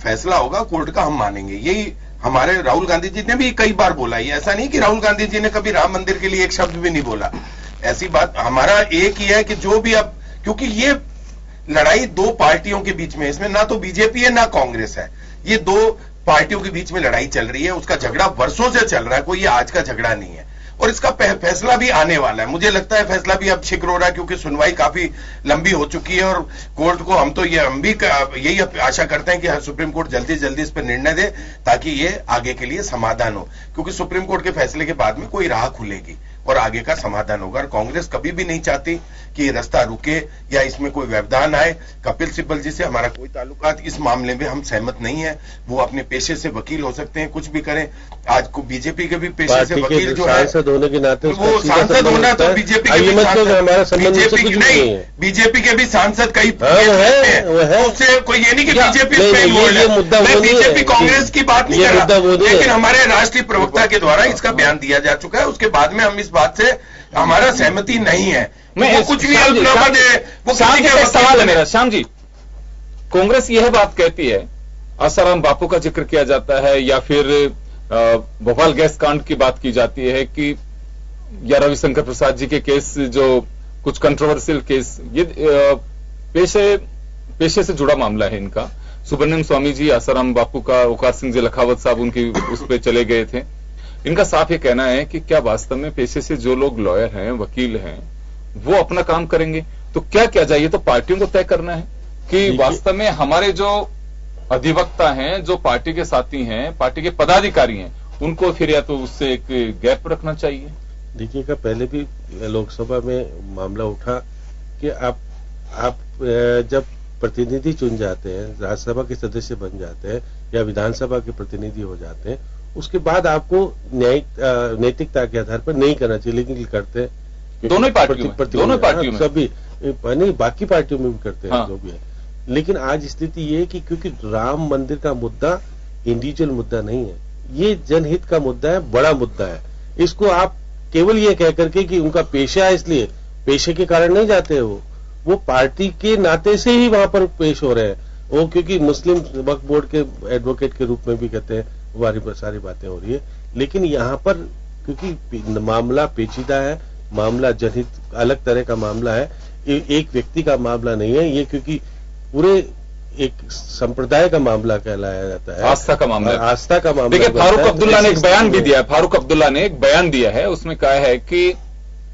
फैसला होगा कोर्ट का हम मानेंगे। यही हमारे राहुल गांधी जी ने भी कई बार बोला। ये ऐसा नहीं कि राहुल गांधी जी ने कभी राम मंदिर के लिए एक शब्द भी नहीं बोला, ऐसी बात हमारा एक ही है कि जो भी अब, क्योंकि ये लड़ाई दो पार्टियों के बीच में, इसमें ना तो बीजेपी है ना कांग्रेस है, ये दो पार्टियों के बीच में लड़ाई चल रही है। उसका झगड़ा वर्षों से चल रहा है, कोई ये आज का झगड़ा नहीं है और इसका फैसला भी आने वाला है। मुझे लगता है फैसला भी अब शीघ्र हो रहा है क्योंकि सुनवाई काफी लंबी हो चुकी है और कोर्ट को हम भी यही आशा करते हैं कि सुप्रीम कोर्ट जल्दी से जल्दी इस पर निर्णय दे ताकि ये आगे के लिए समाधान हो, क्योंकि सुप्रीम कोर्ट के फैसले के बाद में कोई राह खुलेगी और आगे का समाधान होगा। और कांग्रेस कभी भी नहीं चाहती कि ये रास्ता रुके या इसमें कोई व्यवधान आए। कपिल सिब्बल जी से हमारा कोई ताल्लुकात इस मामले में हम सहमत नहीं है। वो अपने पेशे से वकील हो सकते हैं, कुछ भी करें। आज को बीजेपी के भी पेशे से वकील जो है सांसद होने के नाते वो सांसद होना तो बीजेपी के बीजेपी के भी सांसद कई उससे कोई ये नहीं कि बीजेपी कांग्रेस की बात नहीं कर रहा, लेकिन हमारे राष्ट्रीय प्रवक्ता के द्वारा इसका बयान दिया जा चुका है। उसके बाद में हम इस बात से हमारा सहमति नहीं है। मैं कुछ भी वो सवाल है मेरा। श्याम जी, कांग्रेस यह बात कहती है, आसाराम बापू का जिक्र किया जाता है या फिर भोपाल गैस कांड की बात की जाती है कि या रविशंकर प्रसाद जी के केस, जो कुछ कंट्रोवर्शियल केस, ये पेशे से जुड़ा मामला है इनका। सुब्रमण्यम स्वामी जी, आसाराम बापू का, ओकार सिंह जी लखावत साहब उनकी उस पर चले गए थे। इनका साफ ये कहना है कि क्या वास्तव में पेशे से जो लोग लॉयर हैं, वकील हैं, वो अपना काम करेंगे? तो क्या किया जाए, ये तो पार्टियों को तय करना है कि वास्तव में हमारे जो अधिवक्ता हैं, जो पार्टी के साथी हैं, पार्टी के पदाधिकारी हैं, उनको फिर या तो उससे एक गैप रखना चाहिए। देखिएगा, पहले भी लोकसभा में मामला उठा कि आप जब प्रतिनिधि चुन जाते हैं, राज्यसभा के सदस्य बन जाते हैं या विधानसभा के प्रतिनिधि हो जाते हैं, उसके बाद आपको नैतिकता के आधार पर नहीं करना चाहिए, लेकिन करते हैं दोनों पार्टियों में सभी नहीं, बाकी पार्टियों में भी करते हैं। हाँ। जो भी है, लेकिन आज स्थिति ये है कि क्योंकि राम मंदिर का मुद्दा इंडिविजुअल मुद्दा नहीं है, ये जनहित का मुद्दा है, बड़ा मुद्दा है। इसको आप केवल ये कह करके कि उनका पेशा है इसलिए पेशे के कारण नहीं जाते, वो पार्टी के नाते से ही वहां पर पेश हो रहे हैं। वो क्योंकि मुस्लिम वक्फ बोर्ड के एडवोकेट के रूप में भी कहते हैं, हमारी सारी बातें हो रही है। लेकिन यहाँ पर क्योंकि मामला पेचीदा है, मामला जनहित अलग तरह का मामला है, एक व्यक्ति का मामला नहीं है ये, क्योंकि पूरे एक संप्रदाय का मामला कहलाया जाता है, आस्था का मामला, आस्था का मामला। देखिए फारूक अब्दुल्ला ने एक बयान भी दिया है, फारूक अब्दुल्ला ने एक बयान दिया है, उसमें कहा है कि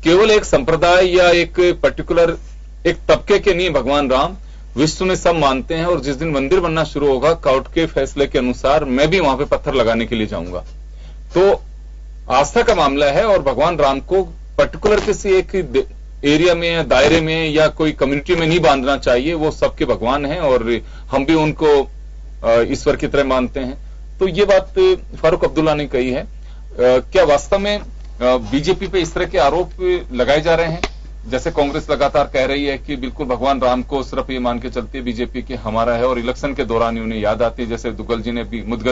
केवल एक संप्रदाय या एक पर्टिकुलर एक तबके के नहीं भगवान राम विश्व में सब मानते हैं, और जिस दिन मंदिर बनना शुरू होगा कोर्ट के फैसले के अनुसार मैं भी वहां पे पत्थर लगाने के लिए जाऊंगा। तो आस्था का मामला है और भगवान राम को पर्टिकुलर किसी एक एरिया में या दायरे में या कोई कम्युनिटी में नहीं बांधना चाहिए, वो सबके भगवान हैं और हम भी उनको ईश्वर की तरह मानते हैं। तो ये बात फारूक अब्दुल्ला ने कही है। क्या वास्तव में बीजेपी पे इस तरह के आरोप लगाए जा रहे हैं, जैसे कांग्रेस लगातार कह रही है कि बिल्कुल भगवान राम को सिर्फ ये मान के चलती है बीजेपी की हमारा है, और इलेक्शन के दौरान ही उन्हें याद आती है, जैसे मुदगल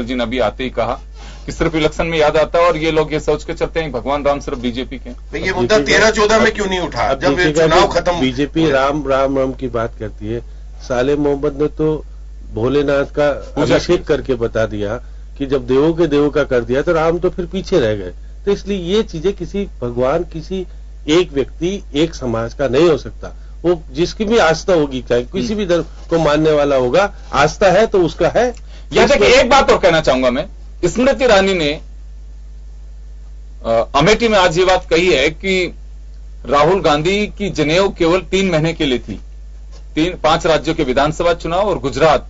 जी ने अभी आते ही कहा कि सिर्फ इलेक्शन में याद आता है, और ये लोग ये सोच के चलते हैं भगवान राम सिर्फ बीजेपी के। ये मुद्दा 13-14 में क्यों नहीं उठा जब चुनाव खत्म? बीजेपी राम राम राम की बात करती है, साले मोहम्मद ने तो भोलेनाथ का अभिषेक करके बता दिया कि जब देवों के देवों का कर दिया तो राम तो फिर पीछे रह गए। तो इसलिए ये चीजें किसी भगवान किसी एक व्यक्ति एक समाज का नहीं हो सकता। वो जिसकी भी आस्था होगी, चाहे किसी भी धर्म को मानने वाला होगा, आस्था है तो उसका है। यहां तक एक बात और कहना चाहूंगा मैं, स्मृति ईरानी ने अमेठी में आज ये बात कही है कि राहुल गांधी की जनेऊ केवल 3 महीने के लिए थी। 5 राज्यों के विधानसभा चुनाव और गुजरात,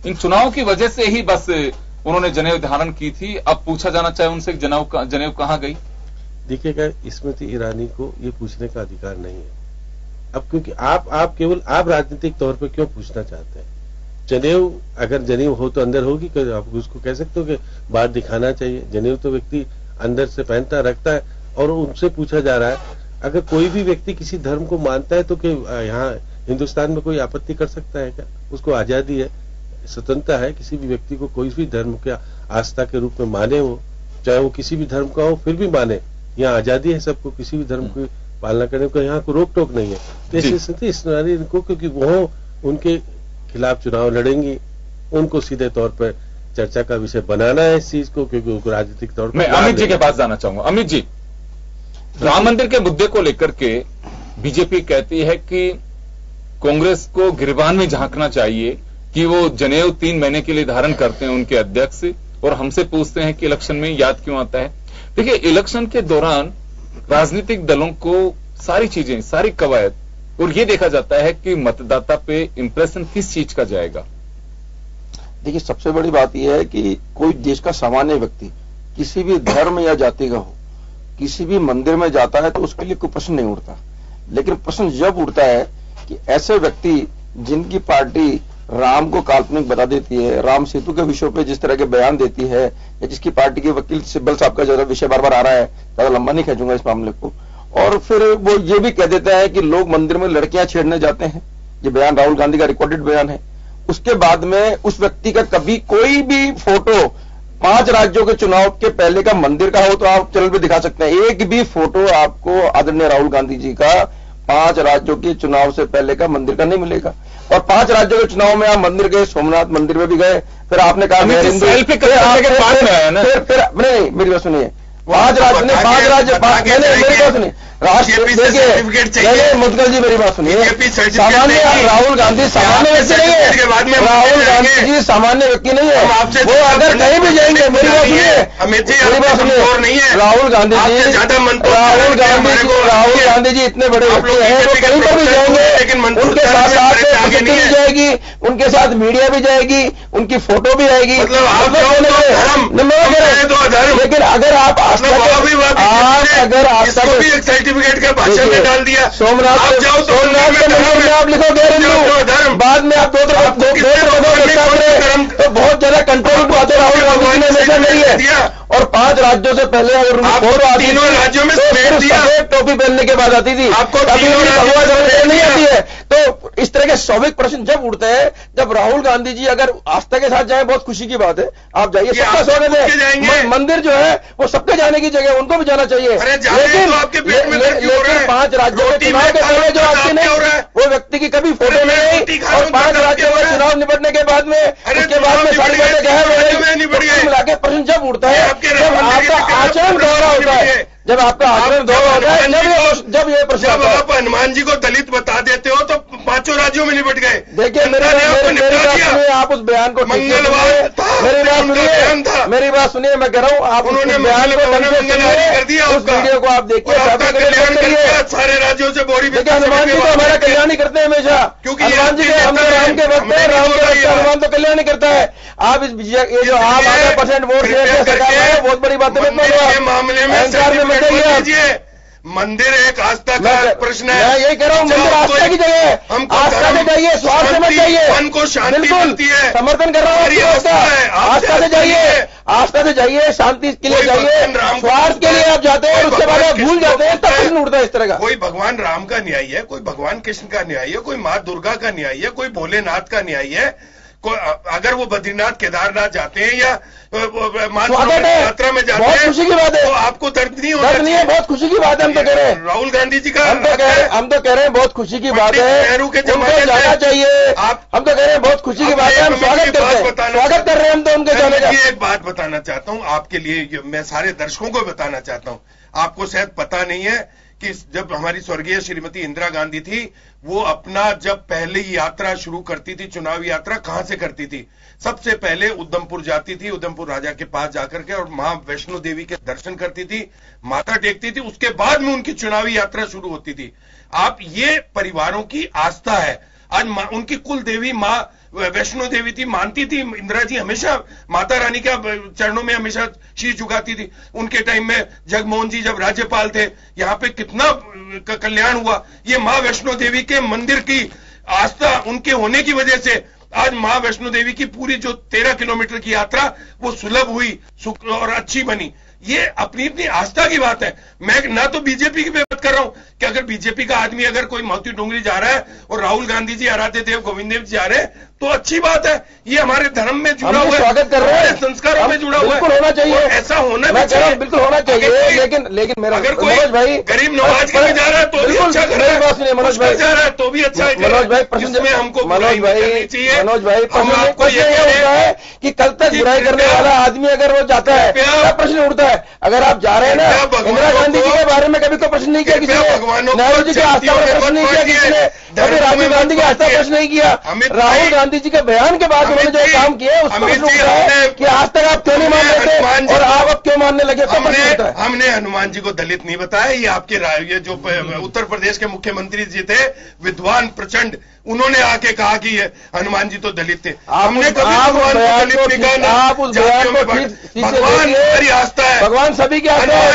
इन चुनावों की वजह से ही बस उन्होंने जनेऊ धारण की थी। अब पूछा जाना चाहे उनसे जनेऊ कहां गई? देखिएगा, स्मृति ईरानी को ये पूछने का अधिकार नहीं है अब, क्योंकि आप केवल आप राजनीतिक तौर पे क्यों पूछना चाहते हैं? जनेऊ अगर जनेऊ हो तो अंदर होगी, आप उसको कह सकते हो कि बाहर दिखाना चाहिए। जनेऊ तो व्यक्ति अंदर से पहनता रखता है, और उनसे पूछा जा रहा है अगर कोई भी व्यक्ति किसी धर्म को मानता है तो कि यहाँ हिंदुस्तान में कोई आपत्ति कर सकता है क्या? उसको आजादी है, स्वतंत्रता है, किसी भी व्यक्ति को कोई भी धर्म का आस्था के रूप में माने, वो चाहे वो किसी भी धर्म का हो फिर भी माने। यहाँ आजादी है सबको, किसी भी धर्म की पालना करने को यहाँ को रोक टोक नहीं है। तो इस नारी को, क्योंकि वो उनके खिलाफ चुनाव लड़ेंगी, उनको सीधे तौर पर चर्चा का विषय बनाना है इस चीज को, क्योंकि उनको राजनीतिक तौर पर। मैं अमित जी के पास जाना चाहूंगा। अमित जी, राम मंदिर के मुद्दे को लेकर के बीजेपी कहती है कि कांग्रेस को गिरबान में झांकना चाहिए कि वो जनेऊ 3 महीने के लिए धारण करते हैं उनके अध्यक्ष, और हमसे पूछते हैं कि इलेक्शन में याद क्यों आता है। देखिए, इलेक्शन के दौरान राजनीतिक दलों को सारी चीजें, सारी कवायद, और ये देखा जाता है कि मतदाता पे इंप्रेशन किस चीज का जाएगा। देखिए, सबसे बड़ी बात यह है कि कोई देश का सामान्य व्यक्ति किसी भी धर्म या जाति का हो, किसी भी मंदिर में जाता है तो उसके लिए कोई प्रश्न नहीं उठता। लेकिन प्रश्न जब उठता है कि ऐसे व्यक्ति जिनकी पार्टी राम को काल्पनिक बता देती है, राम सेतु के विषय पे जिस तरह के बयान देती है, या जिसकी पार्टी के वकील सिब्बल साहब का जो विषय बार बार आ रहा है, ज्यादा लंबा नहीं खींचूंगा इस मामले को, और फिर वो ये भी कह देता है कि लोग मंदिर में लड़कियां छेड़ने जाते हैं। ये बयान राहुल गांधी का रिकॉर्डेड बयान है। उसके बाद में उस व्यक्ति का कभी कोई भी फोटो 5 राज्यों के चुनाव के पहले का मंदिर का हो तो आप चैनल पे दिखा सकते हैं। एक भी फोटो आपको आदरणीय राहुल गांधी जी का 5 राज्यों के चुनाव से पहले का मंदिर का नहीं मिलेगा। और 5 राज्यों के चुनाव में आप मंदिर गए, सोमनाथ मंदिर में भी गए, फिर आपने कहा मैं हिंदू, नहीं मेरी बात सुनिए, 5 राज्य ने 5 राज्य मेरी बात सुनिए, राष्ट्र देखिए मुदगल जी मेरी बात सुनिए, सामान्य राहुल गांधी सामान्य व्यक्ति नहीं है, राहुल गांधी जी सामान्य व्यक्ति नहीं है। वो अगर कहीं भी जाएंगे, मेरी बात सुनिए, राहुल गांधी जी इतने बड़े व्यक्ति हैं, वो कहीं पर भी जाएंगे, उनके साथ भी जाएगी, उनके साथ मीडिया भी जाएगी, उनकी फोटो भी आएगी। लेकिन अगर आप सर्टिफिकेट का भाषण में डाल दिया, सोमनाथ में आप लिखोगे हिंदू, बाद में आप तो बहुत ज्यादा कंट्रोल को आते राहुल गांधी ने हमेशा नहीं है। और 5 राज्यों से पहले अगर फोटो आती थी राज्यों में सफेद टोपी पहनने के बाद आती थी, कभी नहीं आती है। तो इस तरह के स्वाभाविक प्रश्न जब उठते हैं, जब राहुल गांधी जी अगर आस्था के साथ जाए, बहुत खुशी की बात है, आप जाइए, सबका स्वागत है। मंदिर जो है वो सबके जाने की जगह, उनको भी जाना चाहिए। लेकिन 5 राज्यों में चुनाव के पहले जो आपकी नहीं, वो व्यक्ति की कभी फोटो नहीं, और 5 राज्यों में चुनाव निपटने के बाद में, उसके बाद में सारी बातें मिला के प्रश्न जब उठता है, जब आपका आचरण दोहरा होता है, जब ये प्रश्न, जब आप हनुमान जी को दलित बता देते हो तो पांचों राज्यों में निपट गए। देखिए मेरी बात सुनिए, आप उस बयान को मंगलवार था, मेरी बात सुनिए, मैं कह रहा हूँ आप उन्होंने बयान को कर दिया, उस वीडियो को आप देखिए, सारे राज्यों से बोरी। देखिए हनुमान जी तो हमारा कल्याण ही करते हैं हमेशा, क्योंकि हनुमान जी राम के भक्त है, राम के भक्त हनुमान तो कल्याण ही करता है। आप इस ये जो आप 8% वोट सरकार है, बहुत बड़ी बात है, मामले में मंदिर एक आस्था का प्रश्न है। मैं यही कह रहा हूँ, मंदिर आस्था की जगह है, हमको आस्था से जाइए, स्वार्थ से मत जाइए। मन को शांति मिलती है, समर्थन कर रहा हूँ, आस्था से जाइए, आस्था से जाइए, शांति के लिए जाइए, स्वार्थ के लिए आप जाते हैं और उसके बाद आप भूल जाते हैं, तब प्रश्न उठता है इस तरह का। कोई भगवान राम का न्याय है, कोई भगवान कृष्ण का न्याय है, कोई माँ दुर्गा का न्याय है, कोई भोलेनाथ का न्याय है। अगर वो बद्रीनाथ केदारनाथ जाते हैं या यात्रा में जाते हैं, खुशी की बात है, तो आपको दर्द नहीं होता। दर्द नहीं है, बहुत खुशी की बात है। हम तो कह रहे हैं राहुल गांधी जी का, हम तो कह रहे हैं बहुत खुशी की बात है, नेहरू के जमाने जाना चाहिए। हम तो कह रहे हैं बहुत खुशी की बात है, हम स्वागत कर रहे हैं हम तो उनके जाने का। एक बात बताना चाहता हूं आपके लिए, मैं सारे दर्शकों को बताना चाहता हूं, आपको शायद पता नहीं है कि जब हमारी स्वर्गीय श्रीमती इंदिरा गांधी थी, वो अपना जब पहली यात्रा शुरू करती थी, चुनावी यात्रा कहां से करती थी? सबसे पहले उधमपुर जाती थी, उधमपुर राजा के पास जाकर के और मां वैष्णो देवी के दर्शन करती थी, माथा टेकती थी, उसके बाद में उनकी चुनावी यात्रा शुरू होती थी। आप ये परिवारों की आस्था है। आज उनकी कुल देवी मां वैष्णो देवी थी, मानती थी इंदिरा जी, हमेशा माता रानी के चरणों में हमेशा शीश झुकाती थी। उनके टाइम में जगमोहन जी जब राज्यपाल थे, यहां पे कितना कल्याण हुआ। ये मां वैष्णो देवी के मंदिर की आस्था उनके होने की वजह से आज मां वैष्णो देवी की पूरी जो 13 किलोमीटर की यात्रा वो सुलभ हुई और अच्छी बनी। ये अपनी अपनी आस्था की बात है। मैं ना तो बीजेपी की बात कर रहा हूं कि अगर बीजेपी का आदमी अगर कोई मोती डोंगरी जा रहा है और राहुल गांधी जी, आराध्य देव गोविंद देव जी जा रहे हैं तो अच्छी बात है। ये हमारे धर्म में जुड़ा हुआ है, स्वागत कर रहे हैं, संस्कारों में जुड़ा हुआ है, बिल्कुल होना चाहिए, ऐसा होना भी चाहिए, बिल्कुल होना चाहिए। लेकिन मेरा अगर कोई भाई गरीब नवाज के जा रहा है तो भी अच्छा कर रहा है, मनोज भाई जा रहा है तो भी अच्छा है। मनोज भाई प्रश्न में हमको मनोज भाई प्रश्न ये होता है कि कल तक बुराई करने वाला आदमी अगर वो जाता है तब प्रश्न उठता है। अगर आप जा रहे हैं ना, इंदिरा गांधी जी के बारे में कभी तो प्रश्न नहीं किया किसी ने, नेहरू जी की आस्था पर प्रश्न नहीं किया किसी ने, कभी राजीव गांधी की आस्था प्रश्न नहीं किया। राहुल गांधी जी के बयान के बाद उन्होंने जो काम किया उस पर प्रश्न उठता है कि आज तक आप क्यों नहीं मान रहे थे और आप अब क्यों मानने लगे, तो प्रश्न उठता है। हमने हनुमान जी को दलित नहीं बताया। ये आपके ये जो उत्तर प्रदेश के मुख्यमंत्री जी थे विद्वान प्रचंड, उन्होंने आके कहा कि हनुमान जी तो दलित थे। हमने कभी भगवान को दलित नहीं कहा। आप उस बयान को भगवान हमारी आस्था है, भगवान सभी की आस्था है,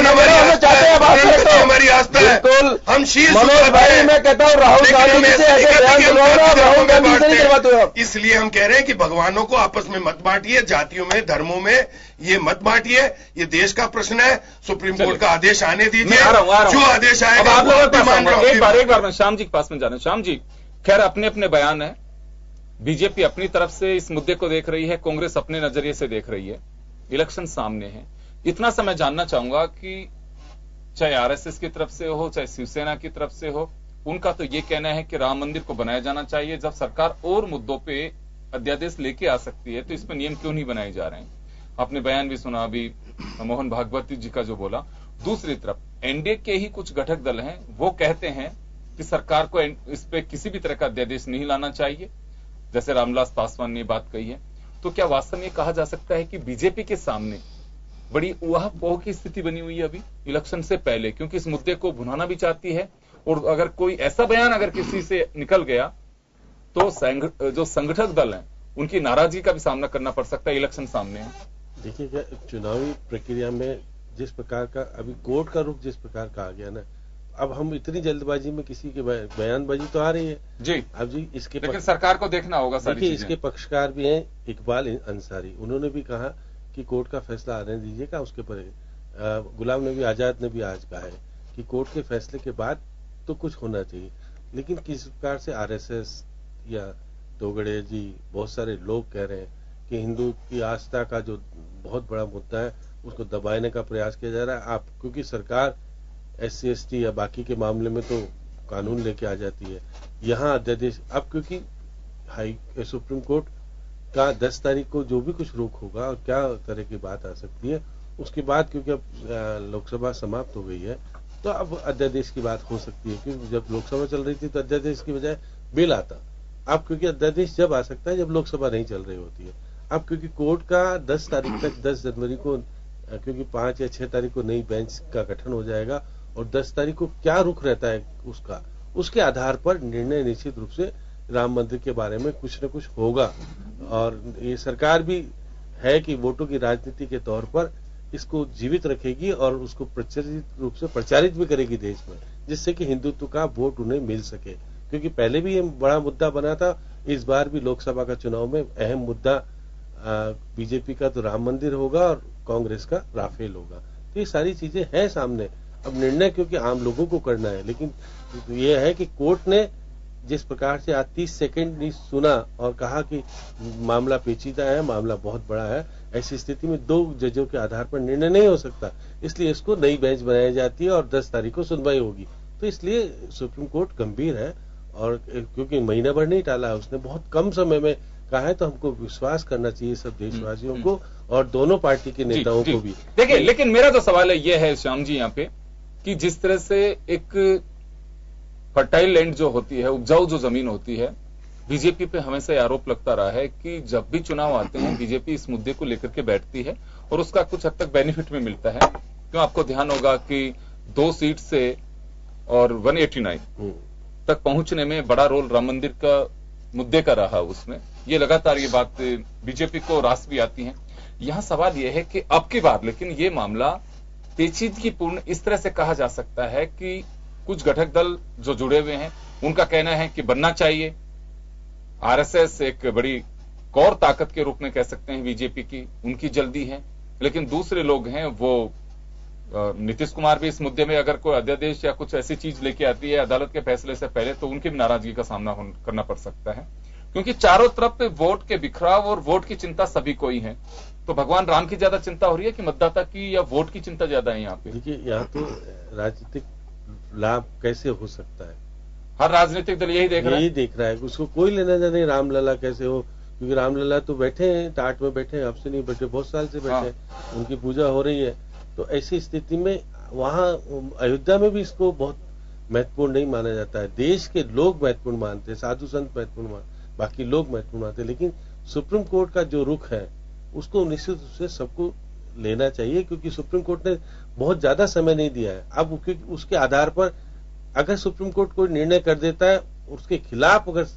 हमारी आस्था है। हम शीश मनोज भाई, मैं कहता हूँ राहुल गांधी जी से ऐसे बयान करवाओ, राहुल गांधी से नहीं करवाते हो। इसलिए हम कह रहे हैं कि भगवानों को आपस में मत बांटिए, जातियों में, धर्मों में ये मत बांटिए। ये देश का प्रश्न है। सुप्रीम कोर्ट का आदेश आने दीजिए, जो आदेश आएगा एक बार मैं श्याम जी के पास में जाना। श्याम जी, खैर अपने अपने बयान है, बीजेपी अपनी तरफ से इस मुद्दे को देख रही है, कांग्रेस अपने नजरिए से देख रही है, इलेक्शन सामने है। इतना सा मैं जानना चाहूंगा कि चाहे आरएसएस की तरफ से हो, चाहे शिवसेना की तरफ से हो, उनका तो ये कहना है कि राम मंदिर को बनाया जाना चाहिए। जब सरकार और मुद्दों पे अध्यादेश लेके आ सकती है तो इस पर नियम क्यों नहीं बनाए जा रहे हैं? आपने बयान भी सुना अभी मोहन भागवत जी का जो बोला। दूसरी तरफ एनडीए के ही कुछ घटक दल हैं, वो कहते हैं कि सरकार को इस पे किसी भी तरह का अध्यादेश नहीं लाना चाहिए, जैसे रामविलास पासवान ने बात कही है। तो क्या वास्तव में कहा जा सकता है कि बीजेपी के सामने बड़ी ऊहापोह की स्थिति बनी हुई है अभी इलेक्शन से पहले, क्योंकि इस मुद्दे को भुनाना भी चाहती है और अगर कोई ऐसा बयान अगर किसी से निकल गया तो जो संगठक दल हैं उनकी नाराजगी का भी सामना करना पड़ सकता है, इलेक्शन सामने है। देखिए, चुनावी प्रक्रिया में जिस प्रकार का अभी कोर्ट का रुख जिस प्रकार का आ गया ना, अब हम इतनी जल्दबाजी में किसी के बयानबाजी तो आ रही है जी। अब जी इसके लेकिन सरकार को देखना होगा सारी चीजें। इसके पक्षकार भी हैं इकबाल अंसारी, उन्होंने भी कहा कि कोर्ट का फैसला आने दीजिएगा। उसके पर गुलाम नबी आजाद ने भी आज कहा है कि कोर्ट के फैसले के बाद तो कुछ होना चाहिए। लेकिन किस प्रकार से आरएसएस या तोगड़े जी, बहुत सारे लोग कह रहे हैं कि हिंदू की आस्था का जो बहुत बड़ा मुद्दा है उसको दबाने का प्रयास किया जा रहा है। आप क्योंकि सरकार SC ST या बाकी के मामले में तो कानून लेके आ जाती है, यहाँ अध्यादेश अब क्योंकि सुप्रीम कोर्ट का 10 तारीख को जो भी कुछ रोक होगा और क्या तरह की बात आ सकती है उसके बाद, क्योंकि अब लोकसभा समाप्त हो गई है तो अब अध्यादेश की बात हो सकती है। क्योंकि जब लोकसभा चल रही थी तो अध्यादेश की बजाय बिल आता। अब क्योंकि अध्यादेश जब आ सकता है जब लोकसभा नहीं चल रही होती है। अब क्योंकि कोर्ट का 10 तारीख तक 10 जनवरी को, क्योंकि 5 या 6 तारीख को नई बेंच का गठन हो जाएगा और 10 तारीख को क्या रुख रहता है उसका, उसके आधार पर निर्णय निश्चित रूप से राम मंदिर के बारे में कुछ न कुछ होगा। और ये सरकार भी है कि वोटों की राजनीति के तौर पर इसको जीवित रखेगी और उसको प्रचलित रूप से प्रचारित भी करेगी देश में, जिससे कि हिंदुत्व का वोट उन्हें मिल सके। क्योंकि पहले भी ये बड़ा मुद्दा बना था, इस बार भी लोकसभा का चुनाव में अहम मुद्दा बीजेपी का तो राम मंदिर होगा और कांग्रेस का राफेल होगा। तो ये सारी चीजें हैं सामने। अब निर्णय क्योंकि आम लोगों को करना है, लेकिन ये है कि कोर्ट ने जिस प्रकार से आज 30 सेकंड सुना और कहा कि मामला पेचीदा है, मामला बहुत बड़ा है, ऐसी स्थिति में 2 जजों के आधार पर निर्णय नहीं हो सकता, इसलिए इसको नई बेंच बनाई जाती है और 10 तारीख को सुनवाई होगी। तो इसलिए सुप्रीम कोर्ट गंभीर है और क्योंकि महीना भर नहीं टाला है उसने, बहुत कम समय में कहा है, तो हमको विश्वास करना चाहिए सब देशवासियों को और दोनों पार्टी के नेताओं को भी। देखिए, लेकिन मेरा जो सवाल है यह है श्याम जी यहाँ पे कि जिस तरह से एक फर्टाइल लैंड जो होती है, उपजाऊ जो जमीन होती है, बीजेपी पे हमेशा आरोप लगता रहा है कि जब भी चुनाव आते हैं बीजेपी इस मुद्दे को लेकर के बैठती है और उसका कुछ हद तक बेनिफिट भी मिलता है। क्यों, आपको ध्यान होगा कि 2 सीट से और 189 तक पहुंचने में बड़ा रोल राम मंदिर का मुद्दे का रहा। उसमें ये लगातार ये बात बीजेपी को रास भी आती है। यहां सवाल यह है कि अब की बार लेकिन ये मामला पेचीदगीपूर्ण इस तरह से कहा जा सकता है कि कुछ घटक दल जो जुड़े हुए हैं उनका कहना है कि बनना चाहिए। आरएसएस एक बड़ी कौर ताकत के रूप में कह सकते हैं बीजेपी की, उनकी जल्दी है। लेकिन दूसरे लोग हैं वो नीतीश कुमार भी इस मुद्दे में अगर कोई अध्यादेश या कुछ ऐसी चीज लेके आती है अदालत के फैसले से पहले, तो उनकी भी नाराजगी का सामना करना पड़ सकता है। क्योंकि चारों तरफ पे वोट के बिखराव और वोट की चिंता सभी को ही है। तो भगवान राम की ज्यादा चिंता हो रही है कि मतदाता की, या वोट की चिंता ज्यादा है यहाँ पे? देखिए, यहाँ तो राजनीतिक लाभ कैसे हो सकता है, हर राजनीतिक दल यही देख रहा है, उसको कोई लेना देना नहीं रामलला कैसे हो। क्योंकि रामलला तो बैठे हैं, टाट में बैठे हैं, अब से नहीं बैठे, बहुत साल से बैठे हैं, उनकी पूजा हो रही है। तो ऐसी स्थिति में वहां अयोध्या में भी इसको बहुत महत्वपूर्ण नहीं माना जाता है। देश के लोग महत्वपूर्ण मानते हैं, साधु संत महत्वपूर्ण, बाकी लोग महत्वपूर्ण मानते हैं। लेकिन सुप्रीम कोर्ट का जो रुख है उसको निश्चित रूप से सबको लेना चाहिए, क्योंकि सुप्रीम कोर्ट ने बहुत ज्यादा समय नहीं दिया है। अब उसके आधार पर अगर सुप्रीम कोर्ट कोई निर्णय कर देता है, उसके खिलाफ अगर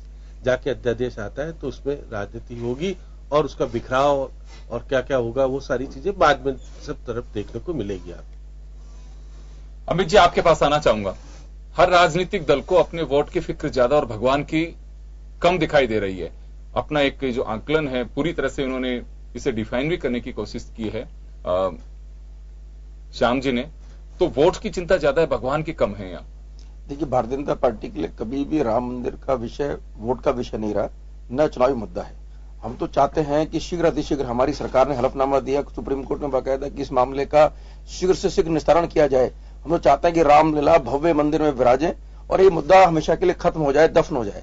जाके अध्यादेश आता है, तो उसमें राजनीति होगी और उसका बिखराव और क्या क्या होगा वो सारी चीजें बाद में सब तरफ देखने को मिलेगी। आप अमित जी, आपके पास आना चाहूंगा। हर राजनीतिक दल को अपने वोट की फिक्र ज्यादा और भगवान की कम दिखाई दे रही है। अपना एक जो आंकलन है पूरी तरह से उन्होंने इसे डिफाइन भी करने की कोशिश की है श्याम जी ने। तो वोट की चिंता ज्यादा है, भगवान की कम है यहाँ। देखिए, भारतीय जनता पार्टी के लिए कभी भी राम मंदिर का विषय वोट का विषय नहीं रहा, न चुनावी मुद्दा है। हम तो चाहते हैं कि शीघ्र अतिशीघ्र, हमारी सरकार ने हलफनामा दिया सुप्रीम कोर्ट में बाकायदा कि इस मामले का शीघ्र से शीघ्र निस्तारण किया जाए। हम तो चाहते हैं कि रामलला भव्य मंदिर में विराजे और ये मुद्दा हमेशा के लिए खत्म हो जाए, दफन हो जाए।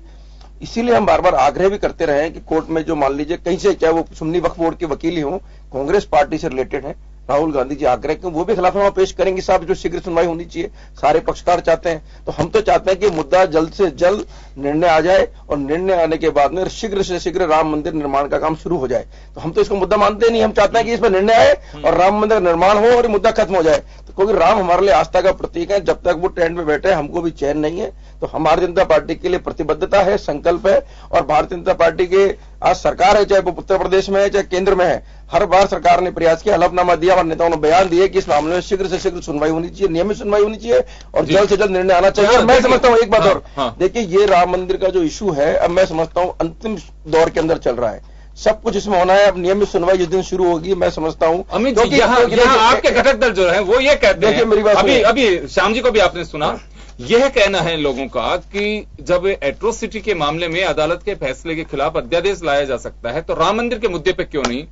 इसीलिए हम बार बार आग्रह भी करते रहे हैं कि कोर्ट में जो मान लीजिए कहीं से, चाहे वो सुन्नी वक्फ बोर्ड के वकील ही हो, कांग्रेस पार्टी से रिलेटेड है, राहुल गांधी जी आग्रह क्यों वो भी खिलाफनामा पेश करेंगे साहब, जो शीघ्र सुनवाई होनी चाहिए, सारे पक्षकार चाहते हैं। तो हम तो चाहते हैं कि मुद्दा जल्द से जल्द निर्णय आ जाए और निर्णय आने के बाद में शीघ्र से शीघ्र राम मंदिर निर्माण का काम शुरू हो जाए। तो हम तो इसको मुद्दा मानते नहीं, हम चाहते हैं कि इसमें निर्णय आए और राम मंदिर निर्माण हो और मुद्दा खत्म हो जाए। तो क्योंकि राम हमारे लिए आस्था का प्रतीक है, जब तक वो ट्रेंड में बैठे हमको भी चैन नहीं है। तो हमारी जनता पार्टी के लिए प्रतिबद्धता है, संकल्प है, और भारतीय जनता पार्टी के आज सरकार है, चाहे वो उत्तर प्रदेश में है चाहे केंद्र में है, हर बार सरकार ने प्रयास किया, हलफनामा दिया और नेताओं ने बयान दिए कि इस मामले में शीघ्र से शीघ्र सुनवाई होनी चाहिए, नियमित सुनवाई होनी चाहिए और जल्द से जल्द निर्णय आना चाहिए। मैं समझता हूं एक बात और, देखिए ये राम मंदिर का जो इशू है, अब मैं समझता हूं अंतिम दौर के अंदर चल रहा है, सब कुछ इसमें होना है। अब नियमित सुनवाई जिस दिन शुरू होगी, मैं समझता हूं अमित जी, यहाँ आपके घटक दल जो है वो ये कहते हैं, मेरी बात अभी श्याम जी को भी आपने सुना, यह कहना है लोगों का कि जब एट्रोसिटी के मामले में अदालत के फैसले के खिलाफ अध्यादेश लाया जा सकता है, तो राम मंदिर के मुद्दे पे क्यों नहीं?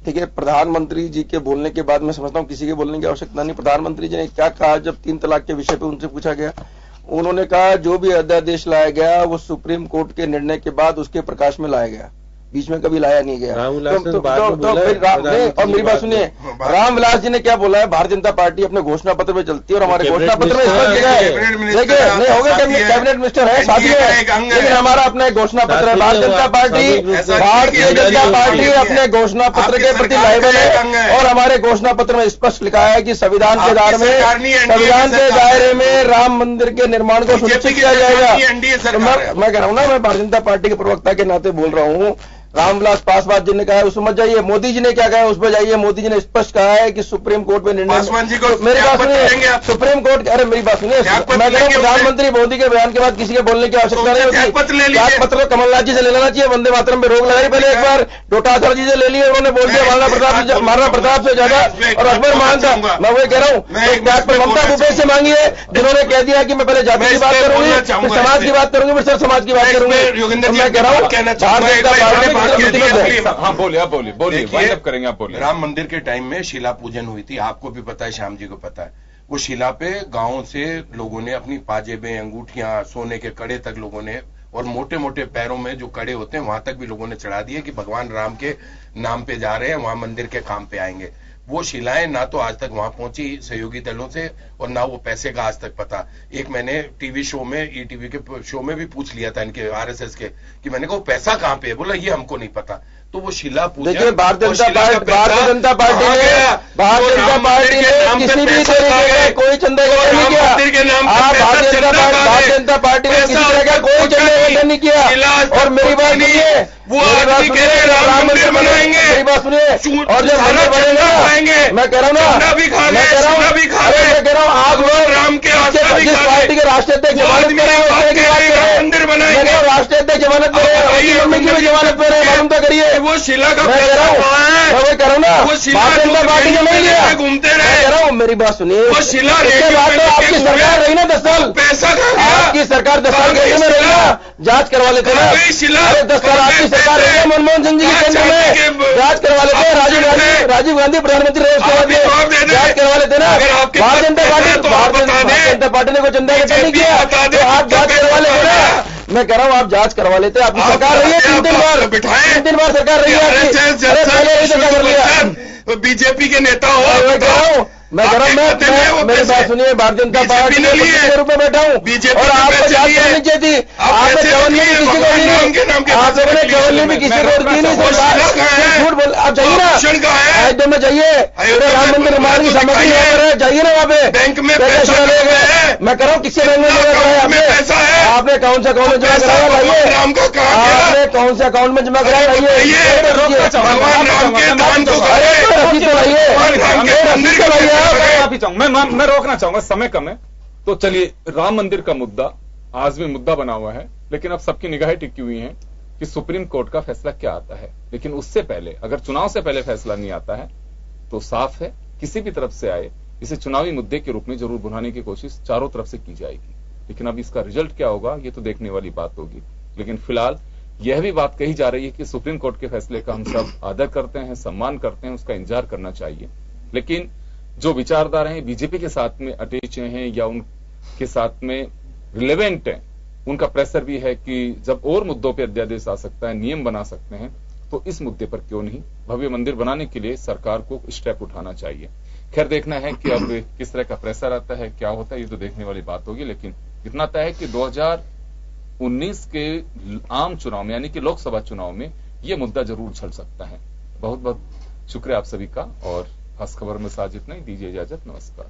देखिए, प्रधानमंत्री जी के बोलने के बाद मैं समझता हूं किसी के बोलने की आवश्यकता नहीं। प्रधानमंत्री जी ने क्या कहा जब 3 तलाक के विषय पे उनसे पूछा गया, उन्होंने कहा जो भी अध्यादेश लाया गया वो सुप्रीम कोर्ट के निर्णय के बाद उसके प्रकाश में लाया गया। बीच में कभी लाया नहीं गया। रामविलास और मेरी बात सुनिए, रामविलास जी ने क्या बोला है, भारतीय जनता पार्टी अपने घोषणा पत्र में चलती है और हमारे घोषणा पत्र में स्पष्ट लिखा है, देखिए नहीं होगा कैबिनेट मिनिस्टर है शादी है, लेकिन हमारा अपना एक घोषणा पत्र है। भारतीय जनता पार्टी अपने घोषणा पत्र के प्रति लायबल है और हमारे घोषणा पत्र में स्पष्ट लिखा है कि संविधान के दायरे में राम मंदिर के निर्माण को सुनिश्चित किया जाएगा। मैं कह रहा हूं ना, मैं भारतीय जनता पार्टी के प्रवक्ता के नाते बोल रहा हूं। रामविलास पासवान जी ने कहा है उसमें मत जाइए, मोदी जी ने क्या कहा है उस पर जाइए। मोदी जी ने स्पष्ट कहा है कि सुप्रीम कोर्ट में निर्णय, मेरी बात सुनिए, सुप्रीम कोर्ट, अरे मेरी बात सुनिए, मैं कह रहा हूं प्रधानमंत्री मोदी के बयान के बाद किसी के बोलने की आवश्यकता नहीं होती। त्याग पत्र कमलनाथ जी से ले लेना चाहिए, वंदे मातरम पे रोक लगाई पहले एक बार, डोटासरा जी से ले लिए, उन्होंने बोल दिया महाराणा प्रताप से ज्यादा और अकबर महान था। मैं वही कह रहा हूँ, त्याग पर ममता भूपेश से मांगी है जिन्होंने कह दिया कि मैं पहले जाति की बात करूंगी, फिर समाज की बात करूंगी, फिर सर समाज की बात करूंगी। मैं कह रहा हूँ हाँ बोलिए, आप बोलिए, वाइंड अप करेंगे, आप बोलिए। राम मंदिर के टाइम में शिला पूजन हुई थी, आपको भी पता है, श्याम जी को पता है। वो शिला पे गांव से लोगों ने अपनी पाजेबें, अंगूठियां, सोने के कड़े तक लोगों ने, और मोटे मोटे पैरों में जो कड़े होते हैं वहां तक भी लोगों ने चढ़ा दिए कि भगवान राम के नाम पे जा रहे हैं, वहां मंदिर के काम पे आएंगे। वो शिलाएं ना तो आज तक वहां पहुंची सहयोगी दलों से और ना वो पैसे का आज तक पता। एक मैंने टीवी शो में, ईटीवी के शो में भी पूछ लिया था इनके आरएसएस के कि मैंने कहा वो पैसा कहां पे है, बोला ये हमको नहीं पता। तो वो शिला पूजा, देखिए भारतीय जनता पार्टी ने किसी भी तरीके का कोई चंदा इकट्ठा नहीं किया। भारतीय जनता पार्टी ने किसी तरह का कोई चंदा इकट्ठा नहीं किया। और मेरी बात सुनिए, राम मंदिर बनाएंगे, मेरी बात सुनिए, और जब मंदिर बनेगा, मैं कह रहा हूँ ना, मैं कह रहा हूँ आप लोग राम के जिस पार्टी के राष्ट्रीय अध्यक्ष जमानत पे रहे, मंदिर बनाएंगे, राष्ट्रीय अध्यक्ष जमानत पे रहे, मम्मी की भी जमानत पे रहे, मालूम तो करिए। वो शिला का मैं कह रहा हूँ ना, भारतीय जनता पार्टी ने नहीं लिया, घूमते रहे। कह रहा हूँ मेरी बात सुनिए, वो शिला के बाद तो आपकी सरकार रही ना 10 साल, पैसा आपकी सरकार 10 साल केंद्र में रही ना, जांच करवा लेते ना। अरे 10 साल आपकी सरकार रही है, मनमोहन सिंह जी के केंद्र में, जांच करवा लेते। राजीव गांधी प्रधानमंत्री रहे, उसके बाद जांच करवा लेते ना। भारतीय जनता पार्टी ने कोई चंदा इकट्ठा नहीं किया, तो आप जांच करवा लेते ना। मैं कह रहा हूँ आप जांच करवा लेते, आपकी सरकार रही है 3 बार सरकार रही है आपकी। अरे पहले ही सरकार कर लिया, बीजेपी के नेता हो। मैं कह रहा हूँ, मेरी बात सुनिए, भारतीय जनता पार्टी के रूप में बैठा हूँ और आपको जांच करनी चाहिए थी। आपने जवानी भी किसी को दी नहीं, आप लोगों ने जवानी भी किसी को दी नहीं। झूठ बोल, आप जाइए ना अयोध्या में, जाइए, राम मंदिर निर्माण की सामग्री जाइए ना वहाँ पे, बैंक में मैं कह रहा हूँ किससे बैंक में जमा कराया आपने कौन सा अकाउंट में जमा कराया, लाइए आपने कौन से अकाउंट में जमा कराया, लाइए मैं रोकना चाहूंगा, समय कम है। तो चलिए, राम मंदिर का मुद्दा आज भी मुद्दा बना हुआ है, लेकिन अब सबकी निगाहें टिकी हुई हैं कि सुप्रीम कोर्ट का फैसला क्या आता है। लेकिन उससे पहले, अगर चुनाव से पहले फैसला नहीं आता है तो साफ है किसी भी तरफ से आए, इसे चुनावी मुद्दे के रूप में जरूर बुलाने की कोशिश चारों तरफ से की जाएगी। लेकिन अब इसका रिजल्ट क्या होगा ये तो देखने वाली बात होगी। लेकिन फिलहाल यह भी बात कही जा रही है कि सुप्रीम कोर्ट के फैसले का हम सब आदर करते हैं, सम्मान करते हैं, उसका इंतजार करना चाहिए। लेकिन जो विचारधारा हैं बीजेपी के साथ में अटैच हैं या उनके साथ में रिलेवेंट हैं, उनका प्रेशर भी है कि जब और मुद्दों पर अध्यादेश आ सकता है, नियम बना सकते हैं, तो इस मुद्दे पर क्यों नहीं भव्य मंदिर बनाने के लिए सरकार को स्टेप उठाना चाहिए। खैर देखना है कि अब किस तरह का प्रेशर आता है, क्या होता है, ये तो देखने वाली बात होगी। लेकिन इतना तय है कि 2019 के आम चुनाव में, यानी कि लोकसभा चुनाव में, यह मुद्दा जरूर उछल सकता है। बहुत बहुत शुक्रिया आप सभी का, और खास खबर में साथ इतना ही, दीजिए इजाजत, नमस्कार।